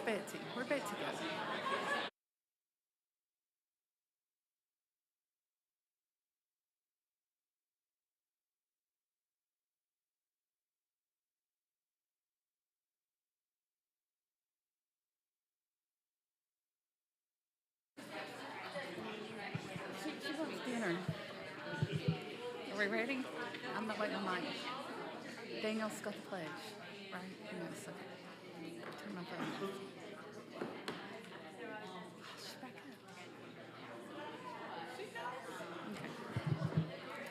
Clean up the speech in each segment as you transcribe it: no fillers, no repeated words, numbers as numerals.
Betsy? Where'd Betsy go? She wants dinner. Are we ready? I'm not waiting on mine. Daniel's got the pledge, right? Yes. Turn my phone off. She's back up. Okay.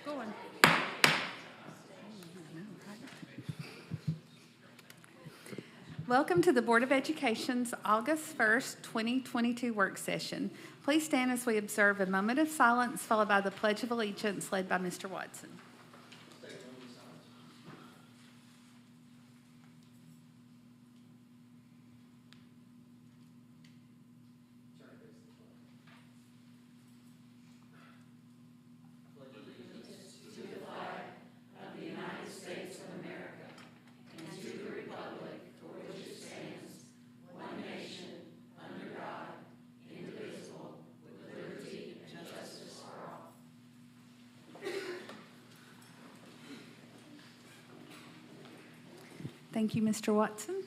Going. Welcome to the Board of Education's August 1st, 2022 work session. Please stand as we observe a moment of silence followed by the Pledge of Allegiance led by Mr. Watson. Thank you, Mr. Watson.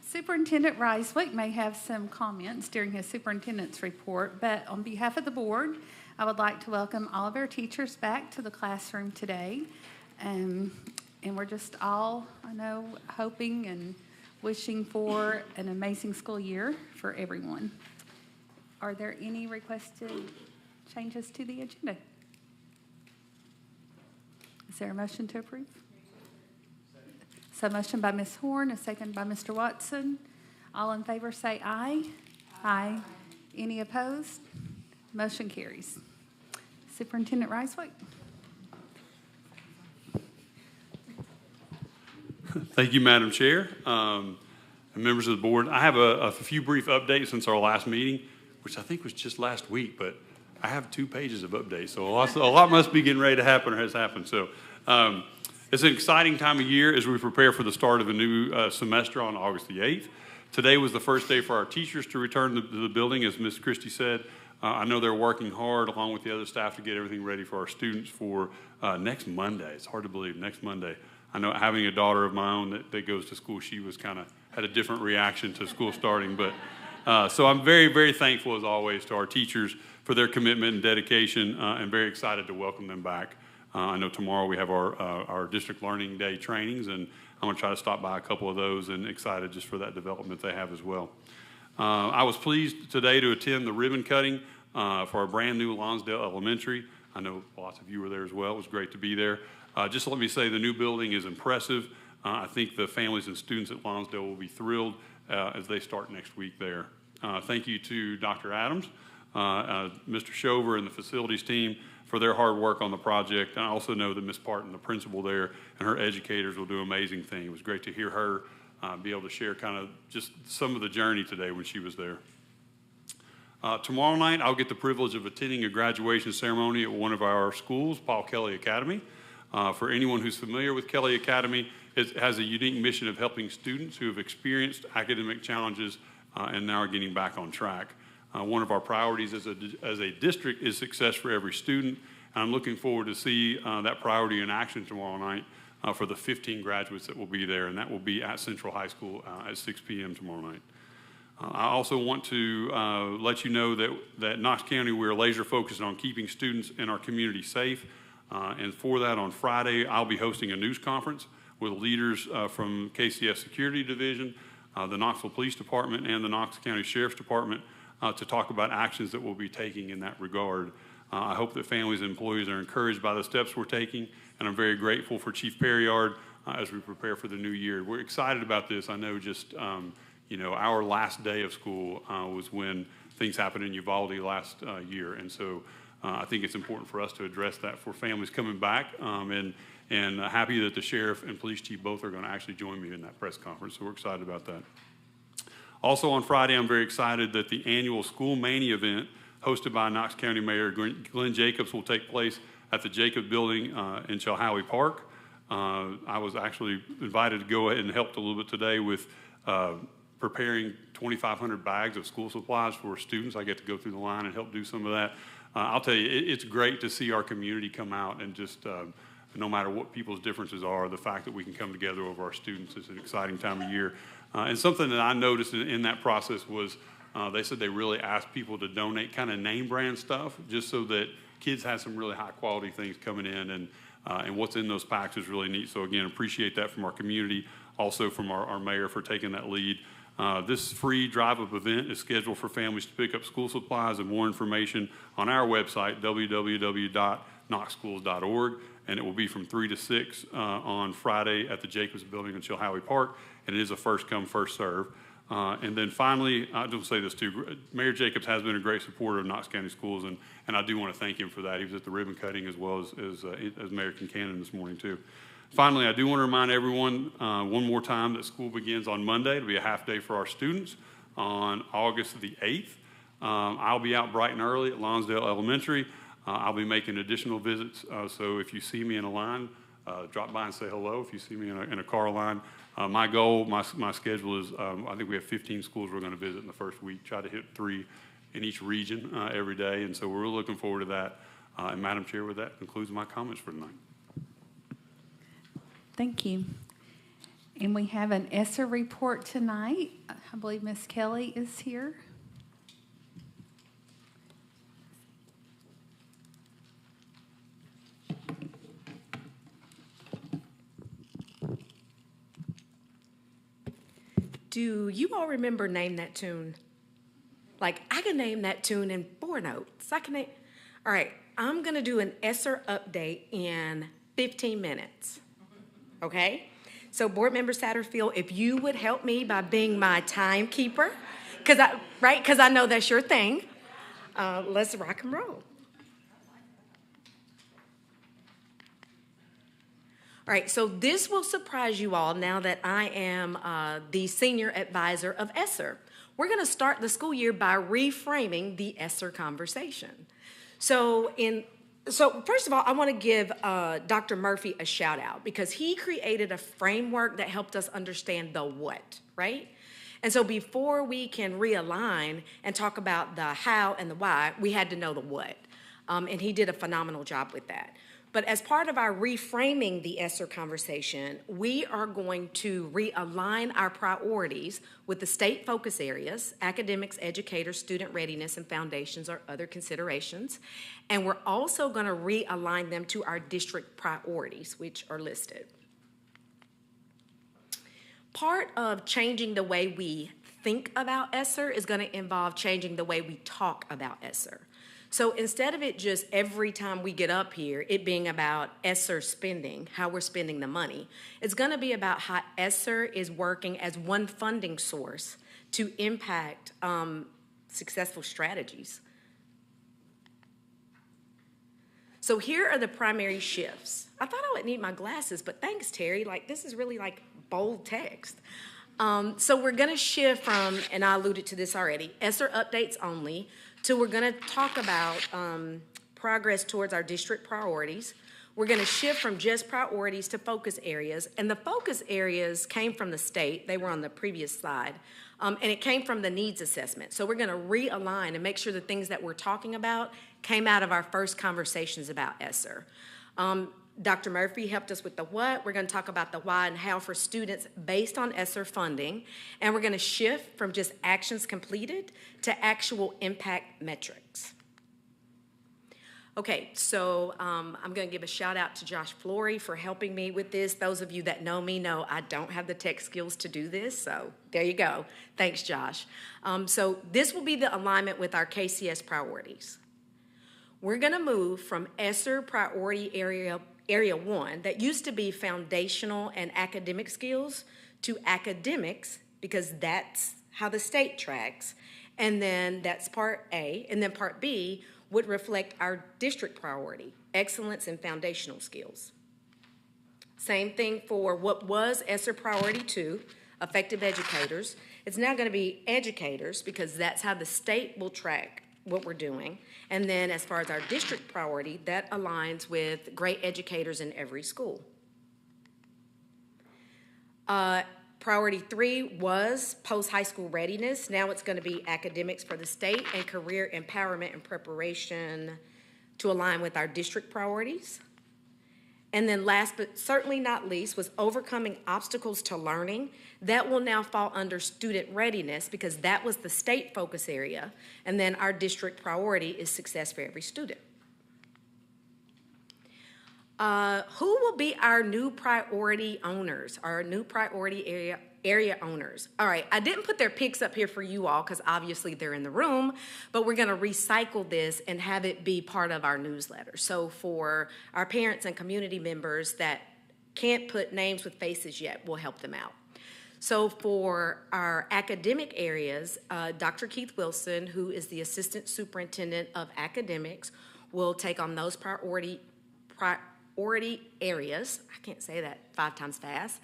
Superintendent Reiswick may have some comments during his superintendent's report, but on behalf of the board, I would like to welcome all of our teachers back to the classroom today. And we're just all, I know, hoping and wishing for an amazing school year for everyone. Are there any requested changes to the agenda? Is there a motion to approve? So motion by Ms. Horn, a second by Mr. Watson. All in favor say aye. Aye. Any opposed? Motion carries. Superintendent Reiswick. Thank you, Madam Chair. And members of the board, I have a few brief updates since our last meeting, which I think was just last week, but I have 2 pages of updates, so a lot must be getting ready to happen or has happened. So it's an exciting time of year as we prepare for the start of a new semester on August the 8th. Today was the first day for our teachers to return to the building, as Ms. Christie said. I know they're working hard along with the other staff to get everything ready for our students for next Monday. It's hard to believe, next Monday. I know having a daughter of my own that goes to school, she was had a different reaction to school starting. But so I'm very, very thankful as always to our teachers for their commitment and dedication and very excited to welcome them back. I know tomorrow we have our District Learning Day trainings, and I'm going to try to stop by a couple of those and excited just for that development they have as well. I was pleased today to attend the ribbon cutting for our brand new Lonsdale Elementary. I know lots of you were there as well. It was great to be there. Just let me say the new building is impressive. I think the families and students at Lonsdale will be thrilled as they start next week there. Thank you to Dr. Adams, Mr. Shover, and the facilities team for their hard work on the project. And I also know that Ms. Parton, the principal there, and her educators will do an amazing thing. It was great to hear her be able to share kind of just some of the journey today when she was there. Tomorrow night, I'll get the privilege of attending a graduation ceremony at one of our schools, Paul Kelly Academy. For anyone who's familiar with Kelly Academy, it has a unique mission of helping students who have experienced academic challenges and now are getting back on track. One of our priorities as a district is success for every student. And I'm looking forward to see that priority in action tomorrow night for the 15 graduates that will be there, and that will be at Central High School at 6 p.m. tomorrow night. I also want to let you know that Knox County, we're laser focused on keeping students in our community safe. And for that, on Friday, I'll be hosting a news conference with leaders from KCS Security Division, the Knoxville Police Department, and the Knox County Sheriff's Department to talk about actions that we'll be taking in that regard. I hope that families and employees are encouraged by the steps we're taking, and I'm very grateful for Chief Perryard as we prepare for the new year. We're excited about this. I know just, our last day of school was when things happened in Uvalde last year, and so I think it's important for us to address that for families coming back, and happy that the sheriff and police chief both are going to actually join me in that press conference, so we're excited about that. Also on Friday, I'm very excited that the annual School Mania event hosted by Knox County Mayor Glenn Jacobs will take place at the Jacobs Building in Chilhowie Park. I was actually invited to go ahead and help a little bit today with preparing 2,500 bags of school supplies for students. I get to go through the line and help do some of that. I'll tell you, it's great to see our community come out and just, no matter what people's differences are, the fact that we can come together over our students is an exciting time of year. And something that I noticed in that process was they said they really asked people to donate kind of name brand stuff just so that kids have some really high quality things coming in, and what's in those packs is really neat. So again, appreciate that from our community, also from our mayor for taking that lead. This free drive-up event is scheduled for families to pick up school supplies, and more information on our website, www.knoxschools.org, and it will be from 3 to 6 on Friday at the Jacobs Building in Chilhowie Park, and it is a first come, first serve. And then finally, I will say this too, Mayor Jacobs has been a great supporter of Knox County Schools, and I do want to thank him for that. He was at the ribbon cutting as well as Mayor Kincannon this morning too. Finally, I do want to remind everyone one more time that school begins on Monday. It'll be a half day for our students on August the 8th. I'll be out bright and early at Lonsdale Elementary. I'll be making additional visits, so if you see me in a line, drop by and say hello. If you see me in a car line, my goal, my schedule is, I think we have 15 schools we're going to visit in the first week, try to hit 3 in each region every day, and so we're really looking forward to that. And Madam Chair, with that concludes my comments for tonight. Thank you. And we have an Esser report tonight. I believe Ms. Kelly is here. Do you all remember Name That Tune? Like, I can name that tune in 4 notes. I can name. All right, I'm going to do an Esser update in 15 minutes. Okay? So, Board Member Satterfield, if you would help me by being my timekeeper, because I know that's your thing. Let's rock and roll. All right, so this will surprise you all now that I am the senior advisor of Esser. We're going to start the school year by reframing the Esser conversation. So first of all, I want to give Dr. Murphy a shout out because he created a framework that helped us understand the what, right? And so before we can realign and talk about the how and the why, we had to know the what. And he did a phenomenal job with that. But as part of our reframing the Esser conversation, we are going to realign our priorities with the state focus areas, academics, educators, student readiness, and foundations are other considerations. And we're also going to realign them to our district priorities, which are listed. Part of changing the way we think about Esser is going to involve changing the way we talk about Esser. So instead of it just every time we get up here, it being about Esser spending, how we're spending the money, it's going to be about how Esser is working as one funding source to impact successful strategies. So here are the primary shifts. I thought I would need my glasses, but thanks, Terry. Like, this is really like bold text. So we're going to shift from, and I alluded to this already, Esser updates only, to we're going to talk about progress towards our district priorities. We're going to shift from just priorities to focus areas. And the focus areas came from the state. They were on the previous slide. And it came from the needs assessment. So we're going to realign and make sure the things that we're talking about came out of our first conversations about Esser. Dr. Murphy helped us with the what. We're going to talk about the why and how for students based on Esser funding. And we're going to shift from just actions completed to actual impact metrics. Okay, so I'm going to give a shout out to Josh Flory for helping me with this. Those of you that know me know I don't have the tech skills to do this, so there you go. Thanks, Josh. So this will be the alignment with our KCS priorities. We're going to move from Esser priority area 1, that used to be foundational and academic skills, to academics, because that's how the state tracks. And then that's part A. And then part B would reflect our district priority, excellence in foundational skills. Same thing for what was Esser priority 2, effective educators. It's now going to be educators because that's how the state will track what we're doing. And then as far as our district priority, that aligns with great educators in every school. Priority 3 was post-high school readiness. Now it's going to be academics for the state and career empowerment and preparation to align with our district priorities. And then last but certainly not least was overcoming obstacles to learning. That will now fall under student readiness because that was the state focus area. And then our district priority is success for every student. Who will be our new priority owners, our new priority area owners? All right, I didn't put their pics up here for you all because obviously they're in the room, but we're going to recycle this and have it be part of our newsletter. So for our parents and community members that can't put names with faces yet, we'll help them out. So for our academic areas, Dr. Keith Wilson, who is the Assistant Superintendent of Academics, will take on those priority areas, I can't say that 5 times fast,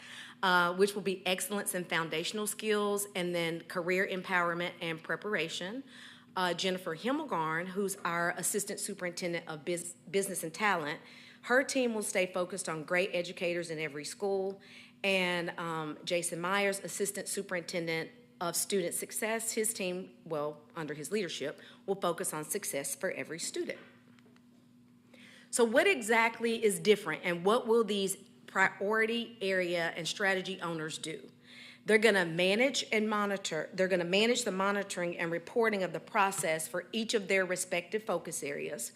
which will be excellence in foundational skills and then career empowerment and preparation. Jennifer Himmelgarn, who's our Assistant Superintendent of Business and Talent, her team will stay focused on great educators in every school. And Jason Myers, Assistant Superintendent of Student Success, his team, well, under his leadership, will focus on success for every student. So what exactly is different and what will these priority area and strategy owners do? They're going to manage and monitor. They're going to manage the monitoring and reporting of the process for each of their respective focus areas.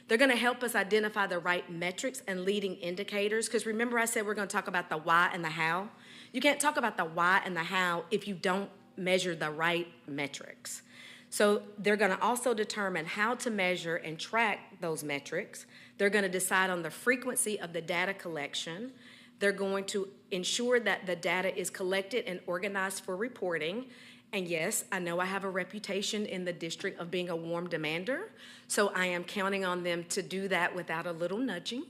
They're going to help us identify the right metrics and leading indicators, because remember I said we're going to talk about the why and the how? You can't talk about the why and the how if you don't measure the right metrics. So they're going to also determine how to measure and track those metrics. They're going to decide on the frequency of the data collection. They're going to ensure that the data is collected and organized for reporting. And yes, I know I have a reputation in the district of being a warm demander, so I am counting on them to do that without a little nudging.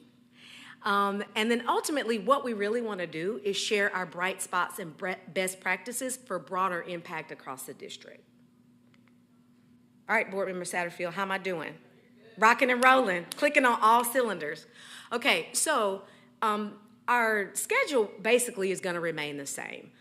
And then ultimately, what we really want to do is share our bright spots and best practices for broader impact across the district. All right, Board Member Satterfield, how am I doing? Rocking and rolling, clicking on all cylinders. Okay, so our schedule basically is going to remain the same.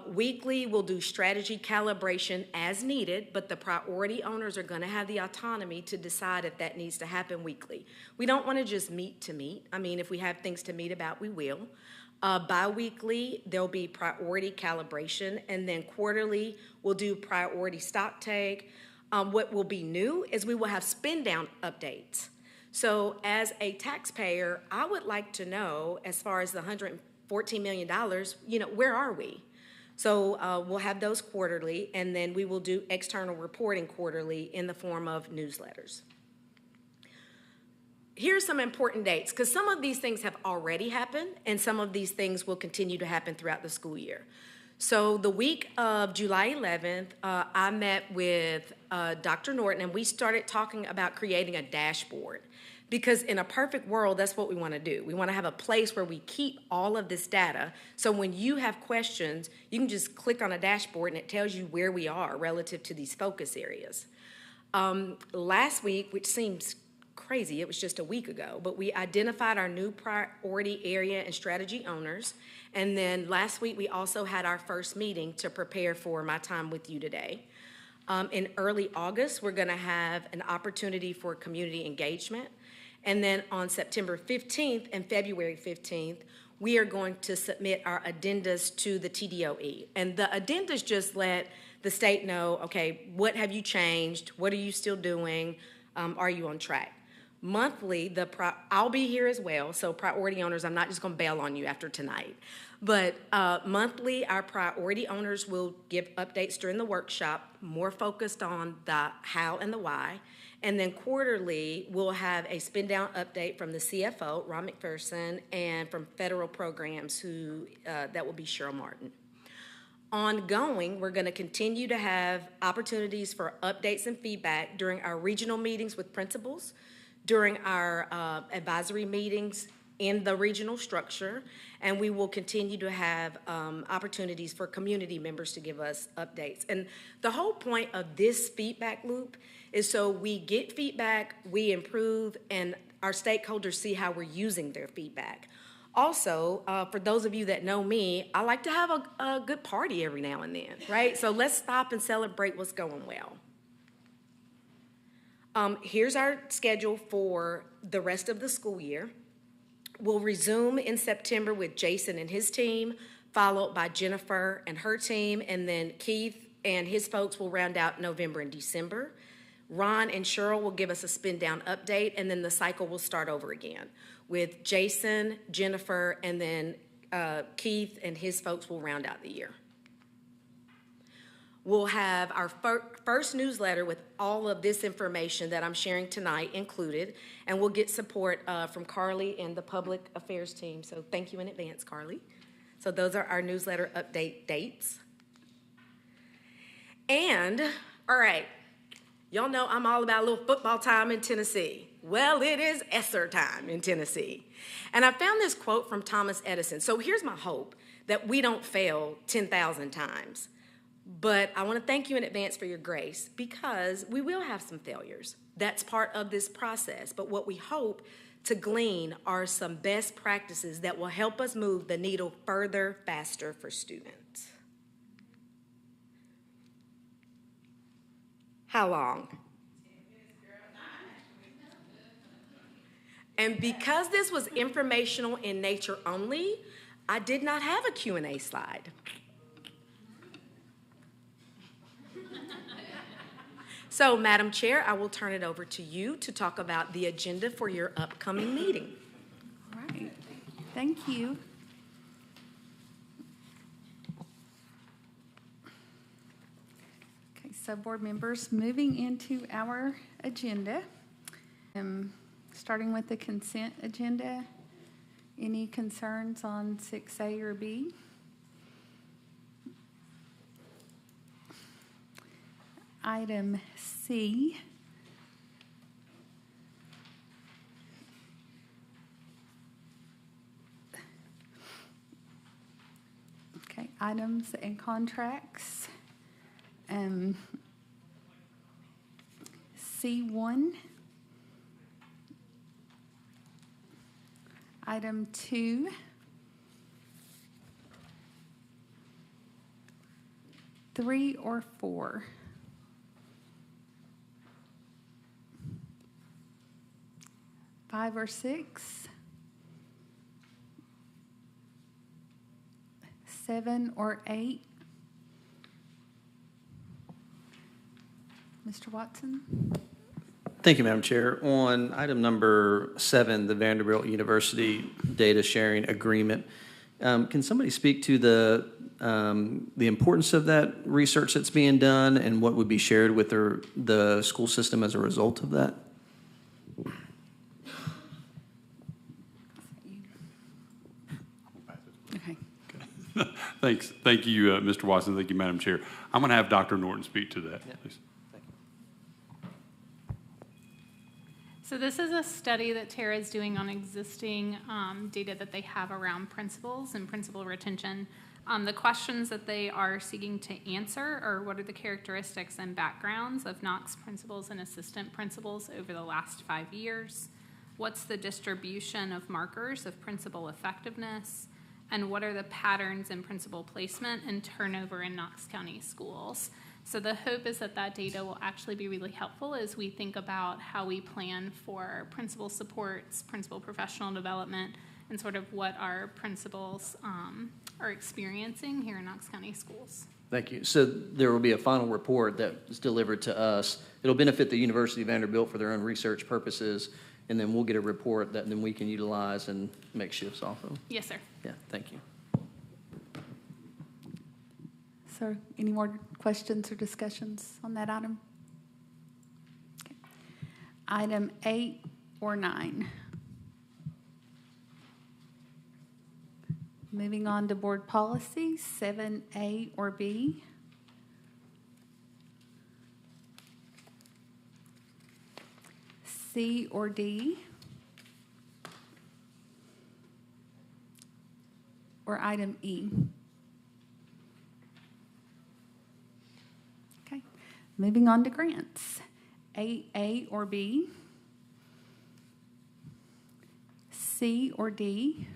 Weekly, we'll do strategy calibration as needed, but the priority owners are going to have the autonomy to decide if that needs to happen weekly. We don't want to just meet to meet. I mean, if we have things to meet about, we will. Bi-weekly, there'll be priority calibration, and then quarterly, we'll do priority stock take. What will be new is we will have spend down updates. So as a taxpayer, I would like to know, as far as the $114 million, where are we? So we'll have those quarterly, and then we will do external reporting quarterly in the form of newsletters. Here's some important dates, because some of these things have already happened, and some of these things will continue to happen throughout the school year. So the week of July 11th, I met with Dr. Norton, and we started talking about creating a dashboard. Because in a perfect world, that's what we want to do. We want to have a place where we keep all of this data, so when you have questions, you can just click on a dashboard and it tells you where we are relative to these focus areas. Last week, which seems crazy, it was just a week ago, but we identified our new priority area and strategy owners. And then last week, we also had our first meeting to prepare for my time with you today. In early August, we're going to have an opportunity for community engagement. And then on September 15th and February 15th, we are going to submit our addendas to the TDOE. And the addendas just let the state know, okay, what have you changed? What are you still doing? Are you on track? Monthly, I'll be here as well, so priority owners, I'm not just going to bail on you after tonight. But monthly, our priority owners will give updates during the workshop, more focused on the how and the why. And then quarterly, we'll have a spin down update from the CFO, Ron McPherson, and from federal programs, that will be Cheryl Martin. Ongoing, we're going to continue to have opportunities for updates and feedback during our regional meetings with principals, during our advisory meetings in the regional structure, and we will continue to have opportunities for community members to give us updates. And the whole point of this feedback loop is so we get feedback, we improve, and our stakeholders see how we're using their feedback. Also, for those of you that know me, I like to have a good party every now and then, right? So let's stop and celebrate what's going well. Here's our schedule for the rest of the school year. We'll resume in September with Jason and his team, followed by Jennifer and her team, and then Keith and his folks will round out November and December. Ron and Cheryl will give us a spin down update, and then the cycle will start over again with Jason, Jennifer, and then Keith and his folks will round out the year. We'll have our first newsletter with all of this information that I'm sharing tonight included, and we'll get support from Carly and the public affairs team. So thank you in advance, Carly. So those are our newsletter update dates. And, all right, y'all know I'm all about a little football time in Tennessee. Well, it is Esser time in Tennessee. And I found this quote from Thomas Edison. So here's my hope, that we don't fail 10,000 times. But I want to thank you in advance for your grace, because we will have some failures. That's part of this process. But what we hope to glean are some best practices that will help us move the needle further, faster for students. How long? And because this was informational in nature only, I did not have a Q&A slide. So, Madam Chair, I will turn it over to you to talk about the agenda for your upcoming meeting. All right. Thank you. Okay, so board members, moving into our agenda, starting with the consent agenda. Any concerns on 6A or B? Item C. Okay, items and contracts. C1. Item 2. Three or four. Five or six, 7 or 8. Mr. Watson? Thank you, Madam Chair. On item number 7, the Vanderbilt University Data Sharing Agreement, can somebody speak to the importance of that research that's being done and what would be shared with the school system as a result of that? Thanks. Thank you, Mr. Watson. Thank you, Madam Chair. I'm going to have Dr. Norton speak to that, please. Thank you. So this is a study that Tara is doing on existing data that they have around principals and principal retention. The questions that they are seeking to answer are what are the characteristics and backgrounds of Knox principals and assistant principals over the last 5 years? What's the distribution of markers of principal effectiveness? And what are the patterns in principal placement and turnover in Knox County schools? So the hope is that that data will actually be really helpful as we think about how we plan for principal supports, principal professional development, and sort of what our principals are experiencing here in Knox County schools. Thank you. So there will be a final report that is delivered to us. It'll benefit the University of Vanderbilt for their own research purposes, and then we'll get a report that then we can utilize and make shifts off of. Yes, sir. Yeah, thank you. So any more questions or discussions on that item? Okay. Item 8 or 9. Moving on to board policy, 7A or B. C or D. Or item E. Okay, moving on to grants. 8A or B. C or D.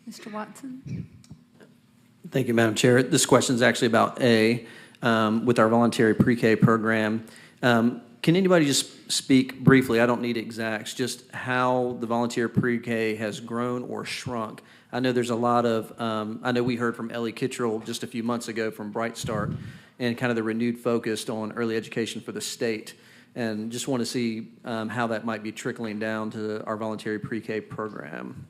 Mr. Watson? Thank you, Madam Chair. This question is actually about A, with our voluntary pre-K program. Can anybody just speak briefly, I don't need exacts, just how the volunteer pre-K has grown or shrunk? I know there's a lot of, I know we heard from Ellie Kittrell just a few months ago from Bright Start and kind of the renewed focus on early education for the state. And just want to see how that might be trickling down to our voluntary pre-K program.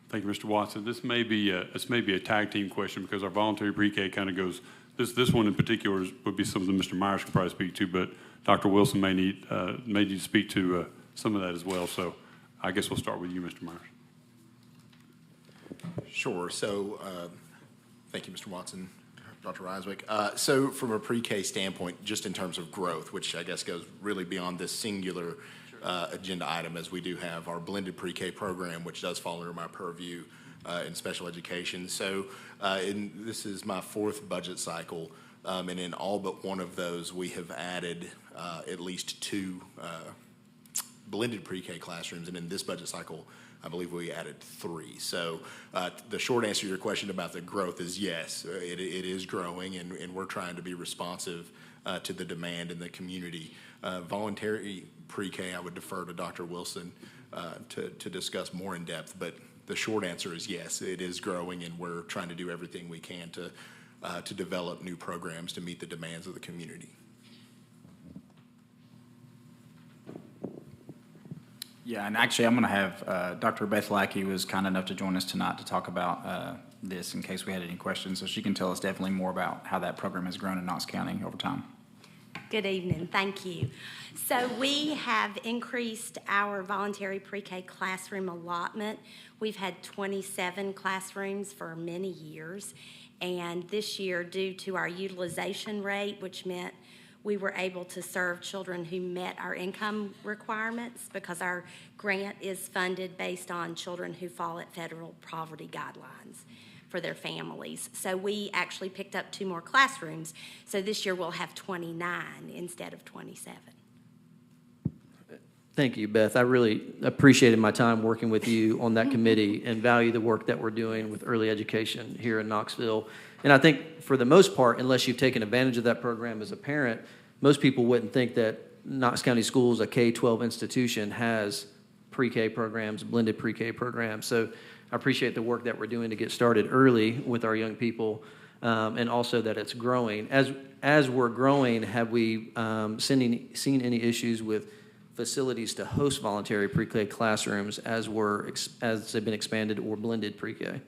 Thank you, Mr. Watson. This may be a tag team question because our voluntary pre-K kind of goes. This one in particular would be something Mr. Myers could probably speak to, but Dr. Wilson may need to speak to some of that as well. So I guess we'll start with you, Mr. Myers. Sure. So thank you, Mr. Watson, Dr. Reiswick. So from a pre-K standpoint, just in terms of growth, which I guess goes really beyond this singular agenda item, as we do have our blended pre-K program, which does fall under my purview in special education. So this is my fourth budget cycle, and in all but one of those, we have added at least 2 blended pre-K classrooms, and in this budget cycle, I believe we added 3. So the short answer to your question about the growth is yes, it is growing, and we're trying to be responsive to the demand in the community. Voluntary pre-K, I would defer to Dr. Wilson to discuss more in depth, but the short answer is yes, it is growing, and we're trying to do everything we can to develop new programs to meet the demands of the community. Yeah, and actually I'm going to have Dr. Beth Lackey was kind enough to join us tonight to talk about this in case we had any questions, so she can tell us definitely more about how that program has grown in Knox County over time. Good evening. Thank you. So we have increased our voluntary pre-K classroom allotment. We've had 27 classrooms for many years, and this year, due to our utilization rate, which meant we were able to serve children who met our income requirements because our grant is funded based on children who fall at federal poverty guidelines for their families. So we actually picked up 2 more classrooms. So this year we'll have 29 instead of 27. Thank you, Beth. I really appreciated my time working with you on that committee and value the work that we're doing with early education here in Knoxville. And I think for the most part, unless you've taken advantage of that program as a parent, most people wouldn't think that Knox County Schools, a K-12 institution, has pre-K programs, blended pre-K programs. So I appreciate the work that we're doing to get started early with our young people, and also that it's growing. As we're growing, have we seen any issues with facilities to host voluntary pre-K classrooms as they've been expanded or blended pre-K?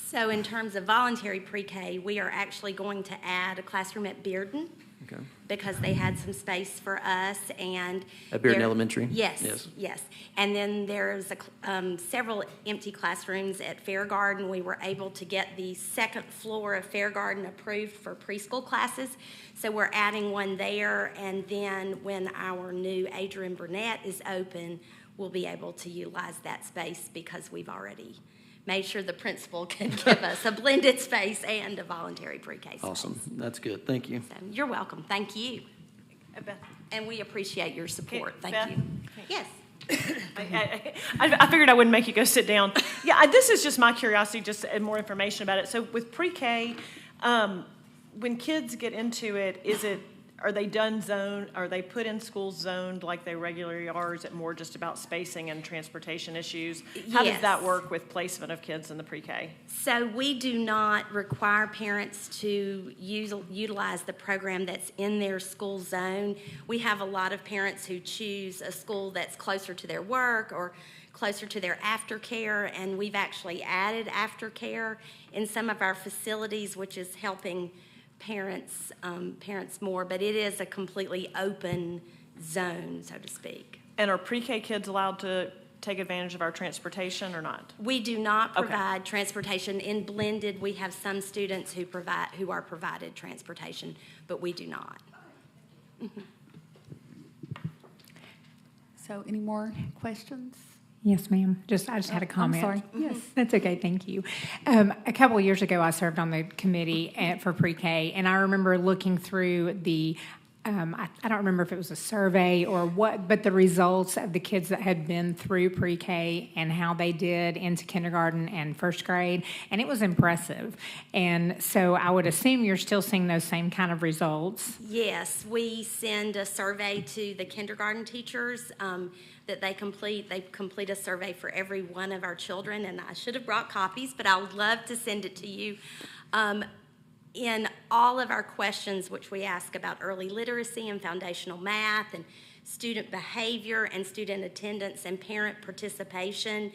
So in terms of voluntary pre-K, we are actually going to add a classroom at Bearden. Okay. Because they had some space for us, and at Bearden Elementary? Yes. And then there's several empty classrooms at Fair Garden. We were able to get the second floor of Fair Garden approved for preschool classes, so we're adding one there, and then when our new Adrian Burnett is open, we'll be able to utilize that space because we've already made sure the principal can give us a blended space and a voluntary pre-K space. Awesome. That's good. Thank you. So you're welcome. Thank you. And we appreciate your support. Thank Beth? you. Yes. I figured I wouldn't make you go sit down. Yeah, this is just my curiosity, just more information about it. So with pre-K, when kids get into it, are they are they put in schools zoned like they regularly are, or is it more just about spacing and transportation issues? How does that work with placement of kids in the pre-K? So we do not require parents to utilize the program that's in their school zone. We have a lot of parents who choose a school that's closer to their work or closer to their aftercare, and we've actually added aftercare in some of our facilities, which is helping parents more, but it is a completely open zone, so to speak. And are pre-K kids allowed to take advantage of our transportation or not? We do not provide transportation. In blended, we have some students who are provided transportation, but we do not. So any more questions? Yes, ma'am. I just had a comment. I'm sorry. Yes. That's okay. Thank you. A couple of years ago, I served on the committee for pre-K, and I remember looking through the I don't remember if it was a survey or what, but the results of the kids that had been through pre-K and how they did into kindergarten and first grade, and it was impressive. And so I would assume you're still seeing those same kind of results. Yes, we send a survey to the kindergarten teachers that they complete. They complete a survey for every one of our children, and I should have brought copies, but I would love to send it to you. In all of our questions, which we ask about early literacy and foundational math and student behavior and student attendance and parent participation,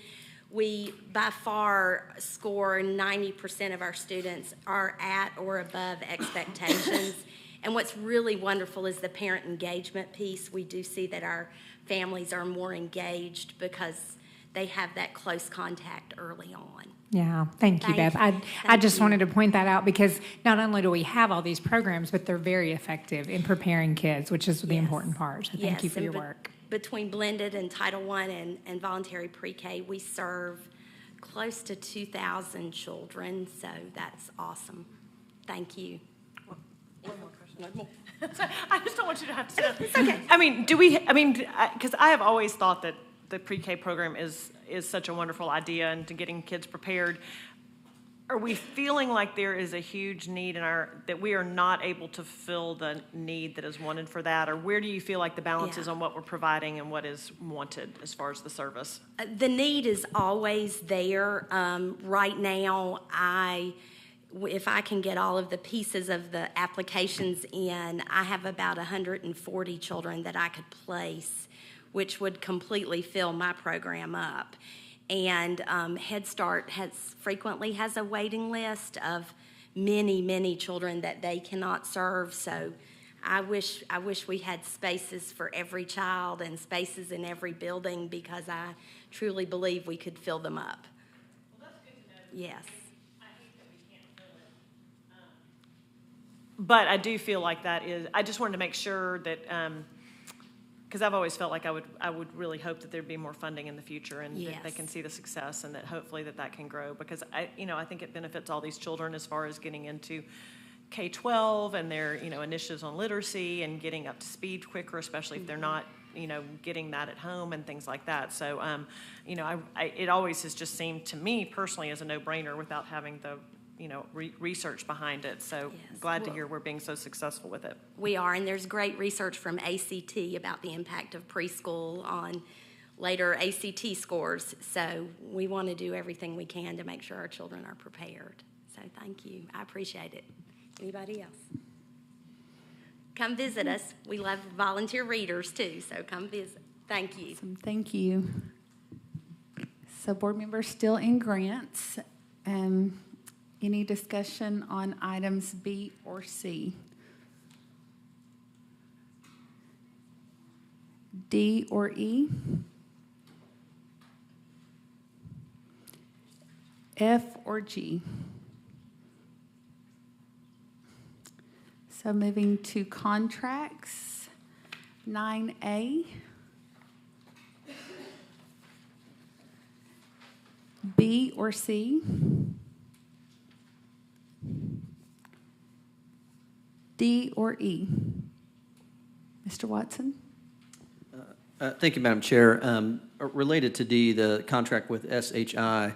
we by far score 90% of our students are at or above expectations. And what's really wonderful is the parent engagement piece. We do see that our families are more engaged because they have that close contact early on. Yeah, thank you, Beth. I just wanted to point that out because not only do we have all these programs, but they're very effective in preparing kids, which is the important part. So thank you for your work. Between blended and Title I and voluntary pre-K, we serve close to 2,000 children, so that's awesome. Thank you. One more question. I just don't want you to have to say it's okay. Because I have always thought that the pre-K program is such a wonderful idea and to getting kids prepared. Are we feeling like there is a huge need that we are not able to fill the need that is wanted for that? Or where do you feel like the balance is on what we're providing and what is wanted as far as the service? The need is always there. Right now, if I can get all of the pieces of the applications in, I have about 140 children that I could place, which would completely fill my program up. And Head Start frequently has a waiting list of many, many children that they cannot serve. So I wish we had spaces for every child and spaces in every building because I truly believe we could fill them up. Well, that's good to know. Yes. I hate that we can't fill it. But I do feel like I just wanted to make sure that because I've always felt like I would really hope that there'd be more funding in the future and that they can see the success and that hopefully that can grow because I think it benefits all these children as far as getting into K-12 and their initiatives on literacy and getting up to speed quicker, especially if they're not getting that at home and things like that. So it always has just seemed to me personally as a no-brainer without having the research behind it. So glad to hear we're being so successful with it. We are, and there's great research from ACT about the impact of preschool on later ACT scores. So we want to do everything we can to make sure our children are prepared. So thank you. I appreciate it. Anybody else? Come visit us. We love volunteer readers too, so come visit. Thank you. Awesome. Thank you. So board members still in grants. Any discussion on items B or C? D or E? F or G? So moving to contracts, 9A. B or C? D or E? Mr. Watson? Thank you, Madam Chair. Related to D, the contract with SHI,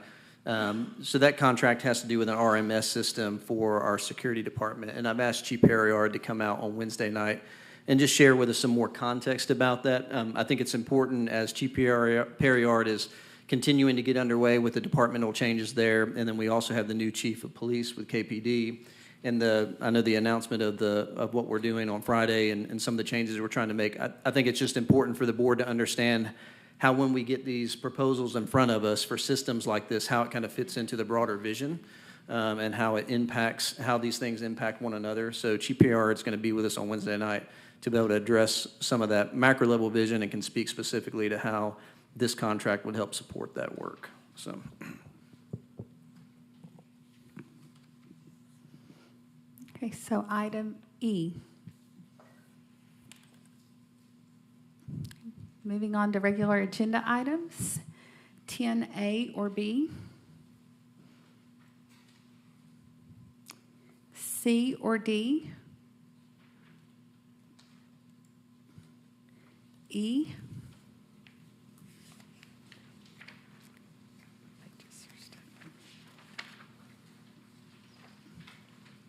so that contract has to do with an RMS system for our security department, and I've asked Chief Perriard to come out on Wednesday night and just share with us some more context about that. I think it's important as Chief Perriard is continuing to get underway with the departmental changes there, and then we also have the new Chief of Police with KPD. And I know the announcement of what we're doing on Friday and some of the changes we're trying to make. I think it's just important for the board to understand how when we get these proposals in front of us for systems like this, how it kind of fits into the broader vision and how these things impact one another. So Chief PR is going to be with us on Wednesday night to be able to address some of that macro level vision and can speak specifically to how this contract would help support that work. So. Okay, so item E. Moving on to regular agenda items, 10A or B, C or D, E.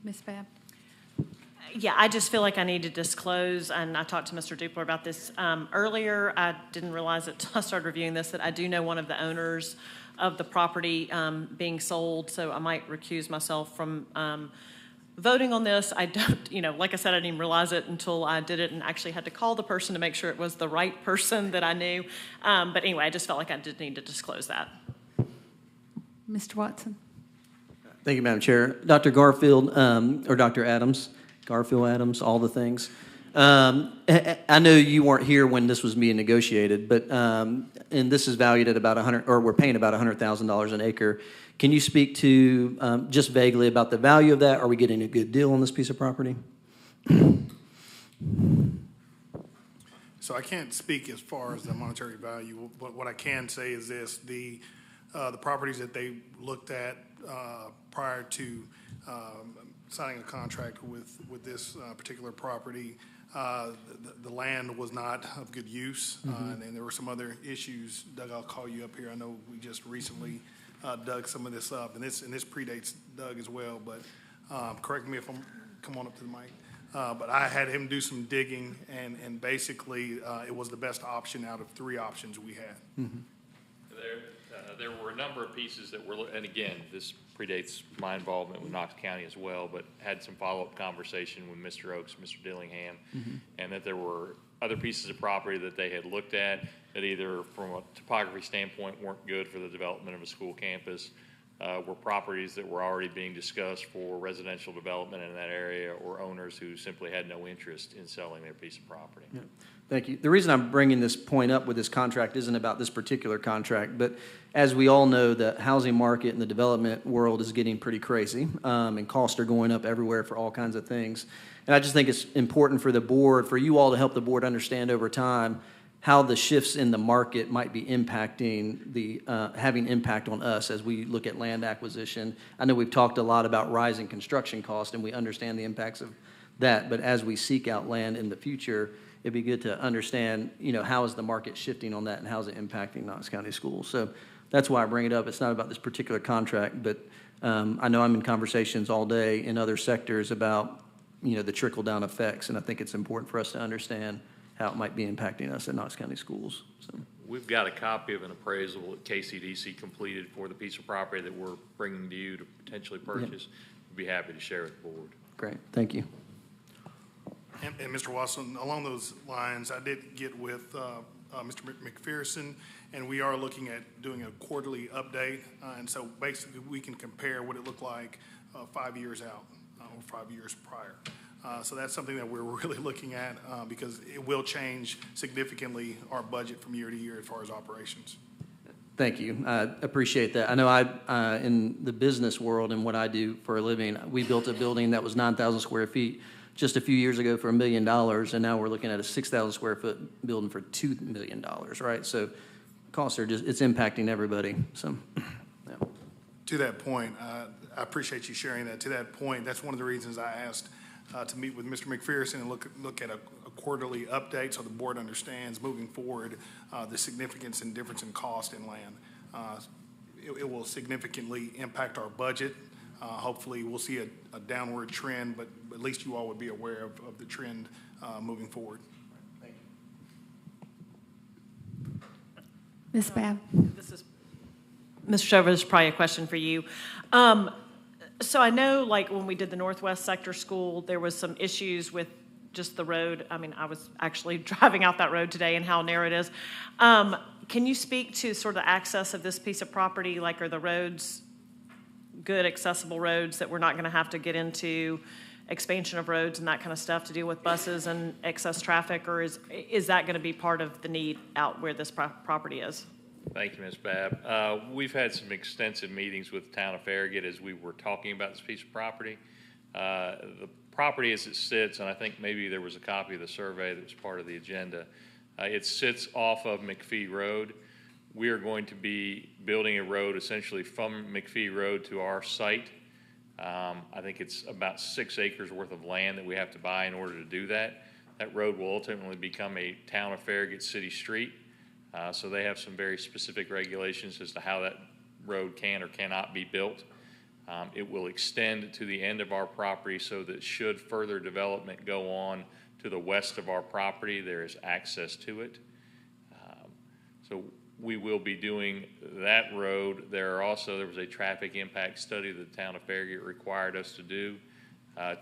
Ms. Babb? Yeah, I just feel like I need to disclose, and I talked to Mr. Dupler about this earlier. I didn't realize it until I started reviewing this, that I do know one of the owners of the property being sold, so I might recuse myself from voting on this. I don't, like I said, I didn't even realize it until I did it and actually had to call the person to make sure it was the right person that I knew. But anyway, I just felt like I did need to disclose that. Mr. Watson? Thank you, Madam Chair. Dr. Garfield, or Dr. Adams, Garfield Adams, all the things. I know you weren't here when this was being negotiated, but, and this is valued at about we're paying about $100,000 an acre. Can you speak to, just vaguely about the value of that? Are we getting a good deal on this piece of property? So I can't speak as far as the monetary value, but what I can say is this: the properties that they looked at prior to signing a contract with this particular property, the land was not of good use, and there were some other issues. Doug, I'll call you up here. I know we just recently dug some of this up, and this predates Doug as well. But correct me if I'm come on up to the mic. But I had him do some digging, and basically it was the best option out of 3 options we had. Mm-hmm. There were a number of pieces that were, and again, this predates my involvement with Knox County as well, but had some follow-up conversation with Mr. Oakes, Mr. Dillingham, and that there were other pieces of property that they had looked at that either from a topography standpoint weren't good for the development of a school campus, were properties that were already being discussed for residential development in that area, or owners who simply had no interest in selling their piece of property. Yeah. Thank you. The reason I'm bringing this point up with this contract isn't about this particular contract, but as we all know, the housing market and the development world is getting pretty crazy, and costs are going up everywhere for all kinds of things. And I just think it's important for the board, for you all to help the board understand over time how the shifts in the market might be impacting having impact on us as we look at land acquisition. I know we've talked a lot about rising construction costs, and we understand the impacts of that, but as we seek out land in the future, it'd be good to understand, how is the market shifting on that and how is it impacting Knox County schools. So that's why I bring it up. It's not about this particular contract, but I know I'm in conversations all day in other sectors about, the trickle-down effects, and I think it's important for us to understand how it might be impacting us at Knox County schools. So. We've got a copy of an appraisal that KCDC completed for the piece of property that we're bringing to you to potentially purchase. Yep. We'd be happy to share with the board. Great, thank you. And Mr. Watson, along those lines, I did get with Mr. McPherson, and we are looking at doing a quarterly update. And so basically we can compare what it looked like 5 years out or 5 years prior. So that's something that we're really looking at because it will change significantly our budget from year to year as far as operations. Thank you. I appreciate that. I know in the business world and what I do for a living, we built a building that was 9,000 square feet just a few years ago for $1 million, and now we're looking at a 6,000 square foot building for $2 million, right? So costs are it's impacting everybody. So, yeah. To that point, I appreciate you sharing that. To that point, that's one of the reasons I asked to meet with Mr. McPherson and look at a quarterly update so the board understands moving forward the significance and difference in cost in land. It will significantly impact our budget. Hopefully we'll see a downward trend, but at least you all would be aware of the trend moving forward. Thank you. Ms. Babb. Mr. Shover, this is probably a question for you. So I know, like, when we did the Northwest Sector School, there was some issues with just the road. I mean, I was actually driving out that road today and how narrow it is. Can you speak to sort of the access of this piece of property? Like, are the roads good, accessible roads that we're not going to have to get into expansion of roads and that kind of stuff to deal with buses and excess traffic, or is that going to be part of the need out where this property is? Thank you, Ms. Babb. We've had some extensive meetings with the town of Farragut as we were talking about this piece of property. The property as it sits, and I think maybe there was a copy of the survey that was part of the agenda, it sits off of McPhee Road. We are going to be building a road essentially from McPhee Road to our site. I think it's about 6 acres worth of land that we have to buy in order to do that. That road will ultimately become a town of Farragut city street. So they have some very specific regulations as to how that road can or cannot be built. It will extend to the end of our property so that should further development go on to the west of our property, there is access to it. So we will be doing that road. There was a traffic impact study that the town of Farragut required us to do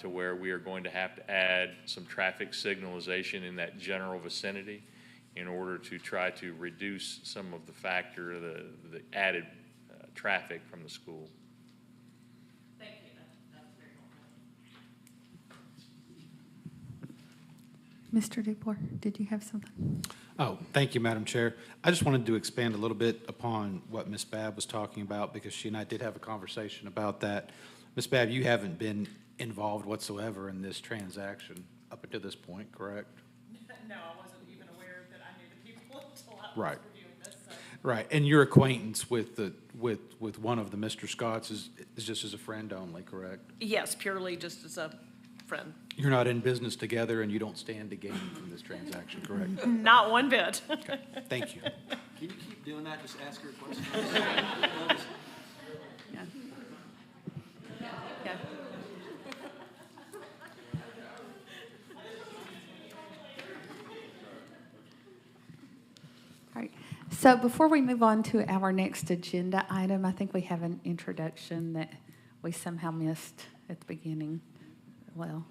to where we are going to have to add some traffic signalization in that general vicinity in order to try to reduce some of the added traffic from the school. Thank you. That's very helpful. Mr. Dupour, did you have something? Oh, thank you, Madam Chair. I just wanted to expand a little bit upon what Ms. Babb was talking about because she and I did have a conversation about that. Ms. Babb, you haven't been involved whatsoever in this transaction up until this point, correct? No, I wasn't even aware that I knew the people until I was Right. reviewing this. So. Right, and your acquaintance with one of the Mr. Scotts is just as a friend only, correct? Yes, purely just as a friend. You're not in business together and you don't stand to gain from this transaction, correct? Not one bit. Okay, thank you. Can you keep doing that? Just ask her a question. Yeah. Yeah. All right. So before we move on to our next agenda item, I think we have an introduction that we somehow missed at the beginning. Well,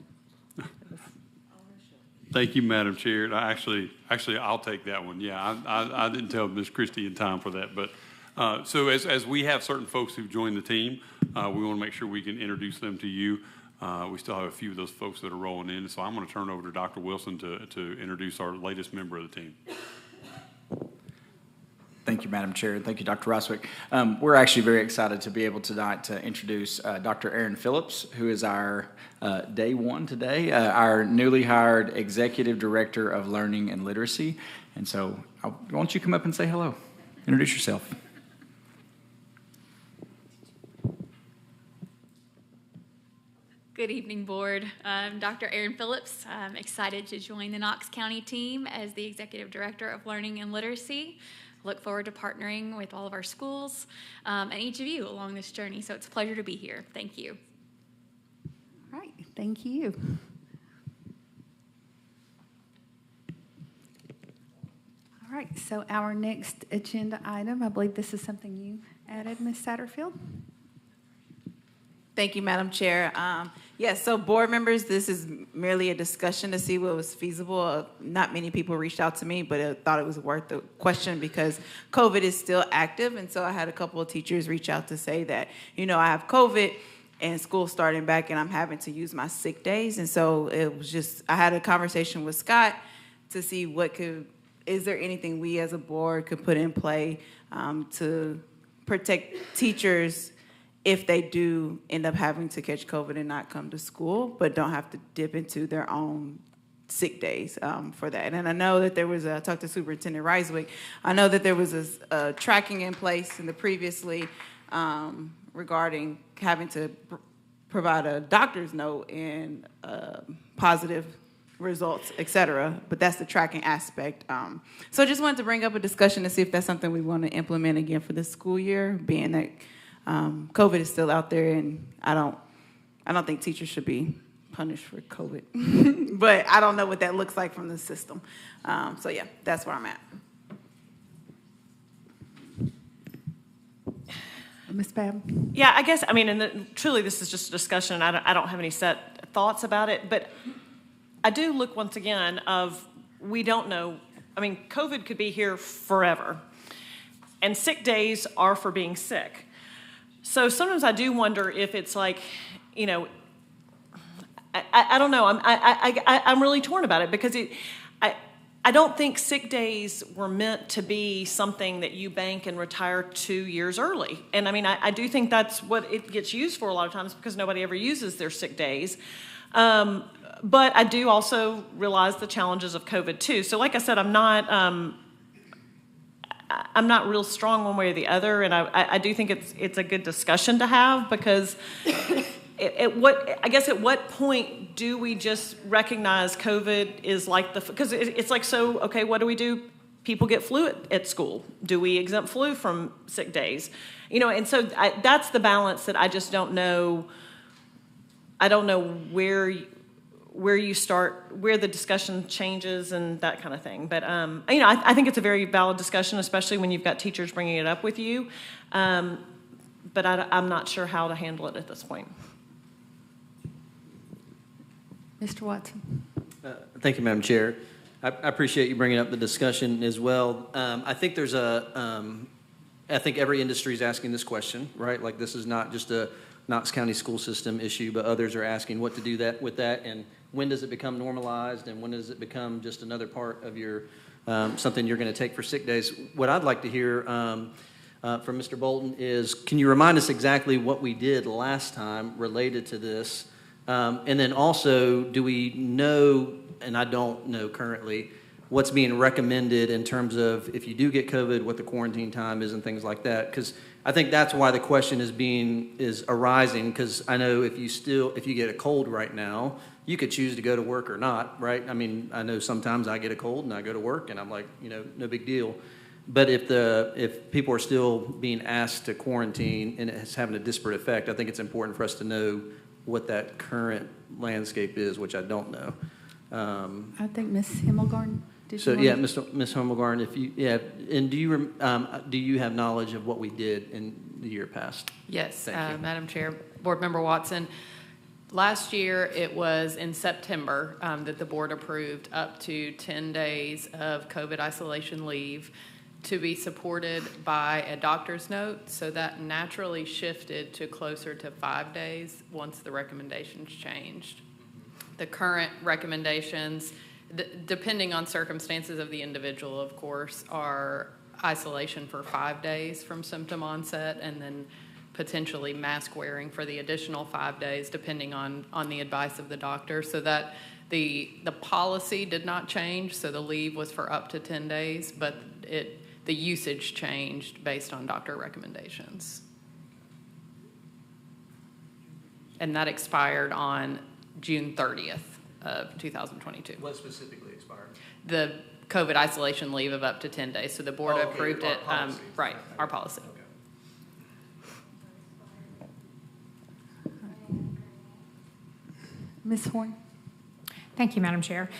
Thank you, Madam Chair. Actually, I'll take that one. Yeah, I didn't tell Ms. Christie in time for that. But so as we have certain folks who've joined the team, we want to make sure we can introduce them to you. We still have a few of those folks that are rolling in. So I'm going to turn it over to Dr. Wilson to introduce our latest member of the team. Thank you, Madam Chair, and thank you, Dr. Roswick. We're actually very excited to be able tonight to introduce Dr. Aaron Phillips, who is our day one today, our newly hired Executive Director of Learning and Literacy. And so why don't you come up and say hello? Introduce yourself. Good evening, Board. I'm Dr. Aaron Phillips. I'm excited to join the Knox County team as the Executive Director of Learning and Literacy. Look forward to partnering with all of our schools and each of you along this journey. So it's a pleasure to be here. Thank you. all right. Thank you. All right. So our next agenda item, I believe this is something you added, Ms. Satterfield. Thank you, Madam Chair. Yes, so board members, this is merely a discussion to see what was feasible. Not many people reached out to me, but I thought it was worth the question because COVID is still active. And so I had a couple of teachers reach out to say that, I have COVID and school starting back and I'm having to use my sick days. And so it was just, I had a conversation with Scott to see is there anything we as a board could put in play to protect teachers if they do end up having to catch COVID and not come to school, but don't have to dip into their own sick days for that. And I know that I talked to Superintendent Reiswick, I know that there was a tracking in place in the previously regarding having to provide a doctor's note and positive results, et cetera, but that's the tracking aspect. So I just wanted to bring up a discussion to see if that's something we want to implement again for this school year, being that COVID is still out there, and I don't think teachers should be punished for COVID. But I don't know what that looks like from the system. So yeah, that's where I'm at. Ms. Babb? Yeah, I guess, truly this is just a discussion. I don't have any set thoughts about it, but I do look once again we don't know. COVID could be here forever, and sick days are for being sick. So sometimes I do wonder if it's like, I don't know. I'm really torn about it because I don't think sick days were meant to be something that you bank and retire 2 years early. And I do think that's what it gets used for a lot of times because nobody ever uses their sick days. But I do also realize the challenges of COVID too. So like I said, I'm not real strong one way or the other, and I do think it's a good discussion to have because at what point do we just recognize COVID is like because it's like, so, okay, what do we do? People get flu at school. Do we exempt flu from sick days? And so that's the balance that I just don't know. I don't know where you start, where the discussion changes and that kind of thing. But, I think it's a very valid discussion, especially when you've got teachers bringing it up with you. But I'm not sure how to handle it at this point. Mr. Watson. Thank you, Madam Chair. I appreciate you bringing up the discussion as well. I think there's I think every industry is asking this question, right? Like, this is not just a Knox County school system issue, but others are asking what to do with that, and when does it become normalized, and when does it become just another part of your something you're going to take for sick days? What I'd like to hear from Mr. Bolton is, can you remind us exactly what we did last time related to this? And then also, do we know, and I don't know currently, what's being recommended in terms of if you do get COVID, what the quarantine time is and things like that? Because I think that's why the question is arising, because I know if you get a cold right now, you could choose to go to work or not, right? I mean, I know sometimes I get a cold and I go to work and I'm like, no big deal. But if people are still being asked to quarantine and it's having a disparate effect, I think it's important for us to know what that current landscape is, which I don't know. I think Ms. Himmelgarn. Ms. Himmelgarn, and do you have knowledge of what we did in the year past? Yes, Madam Chair, Board Member Watson. Last year, it was in September that the board approved up to 10 days of COVID isolation leave to be supported by a doctor's note. So that naturally shifted to closer to 5 days once the recommendations changed. The current recommendations, depending on circumstances of the individual, of course, are isolation for 5 days from symptom onset, and then potentially mask wearing for the additional 5 days, depending on the advice of the doctor. So that the policy did not change, so the leave was for up to 10 days, but the usage changed based on doctor recommendations. And that expired on June 30th of 2022. What specifically expired? The COVID isolation leave of up to 10 days. So the board approved it. Right, our policy. Okay. Ms. Horn. Thank you, Madam Chair.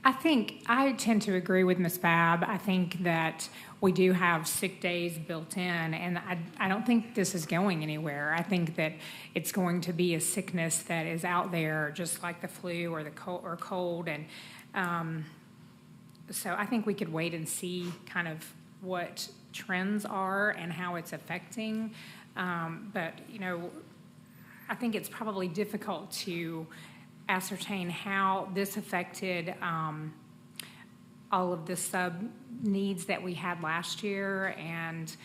I think I tend to agree with Ms. Babb. I think that we do have sick days built in, and I don't think this is going anywhere. I think that it's going to be a sickness that is out there, just like the flu or the cold, and so I think we could wait and see kind of what trends are and how it's affecting. But I think it's probably difficult to ascertain how this affected all of the sub needs that we had last year, and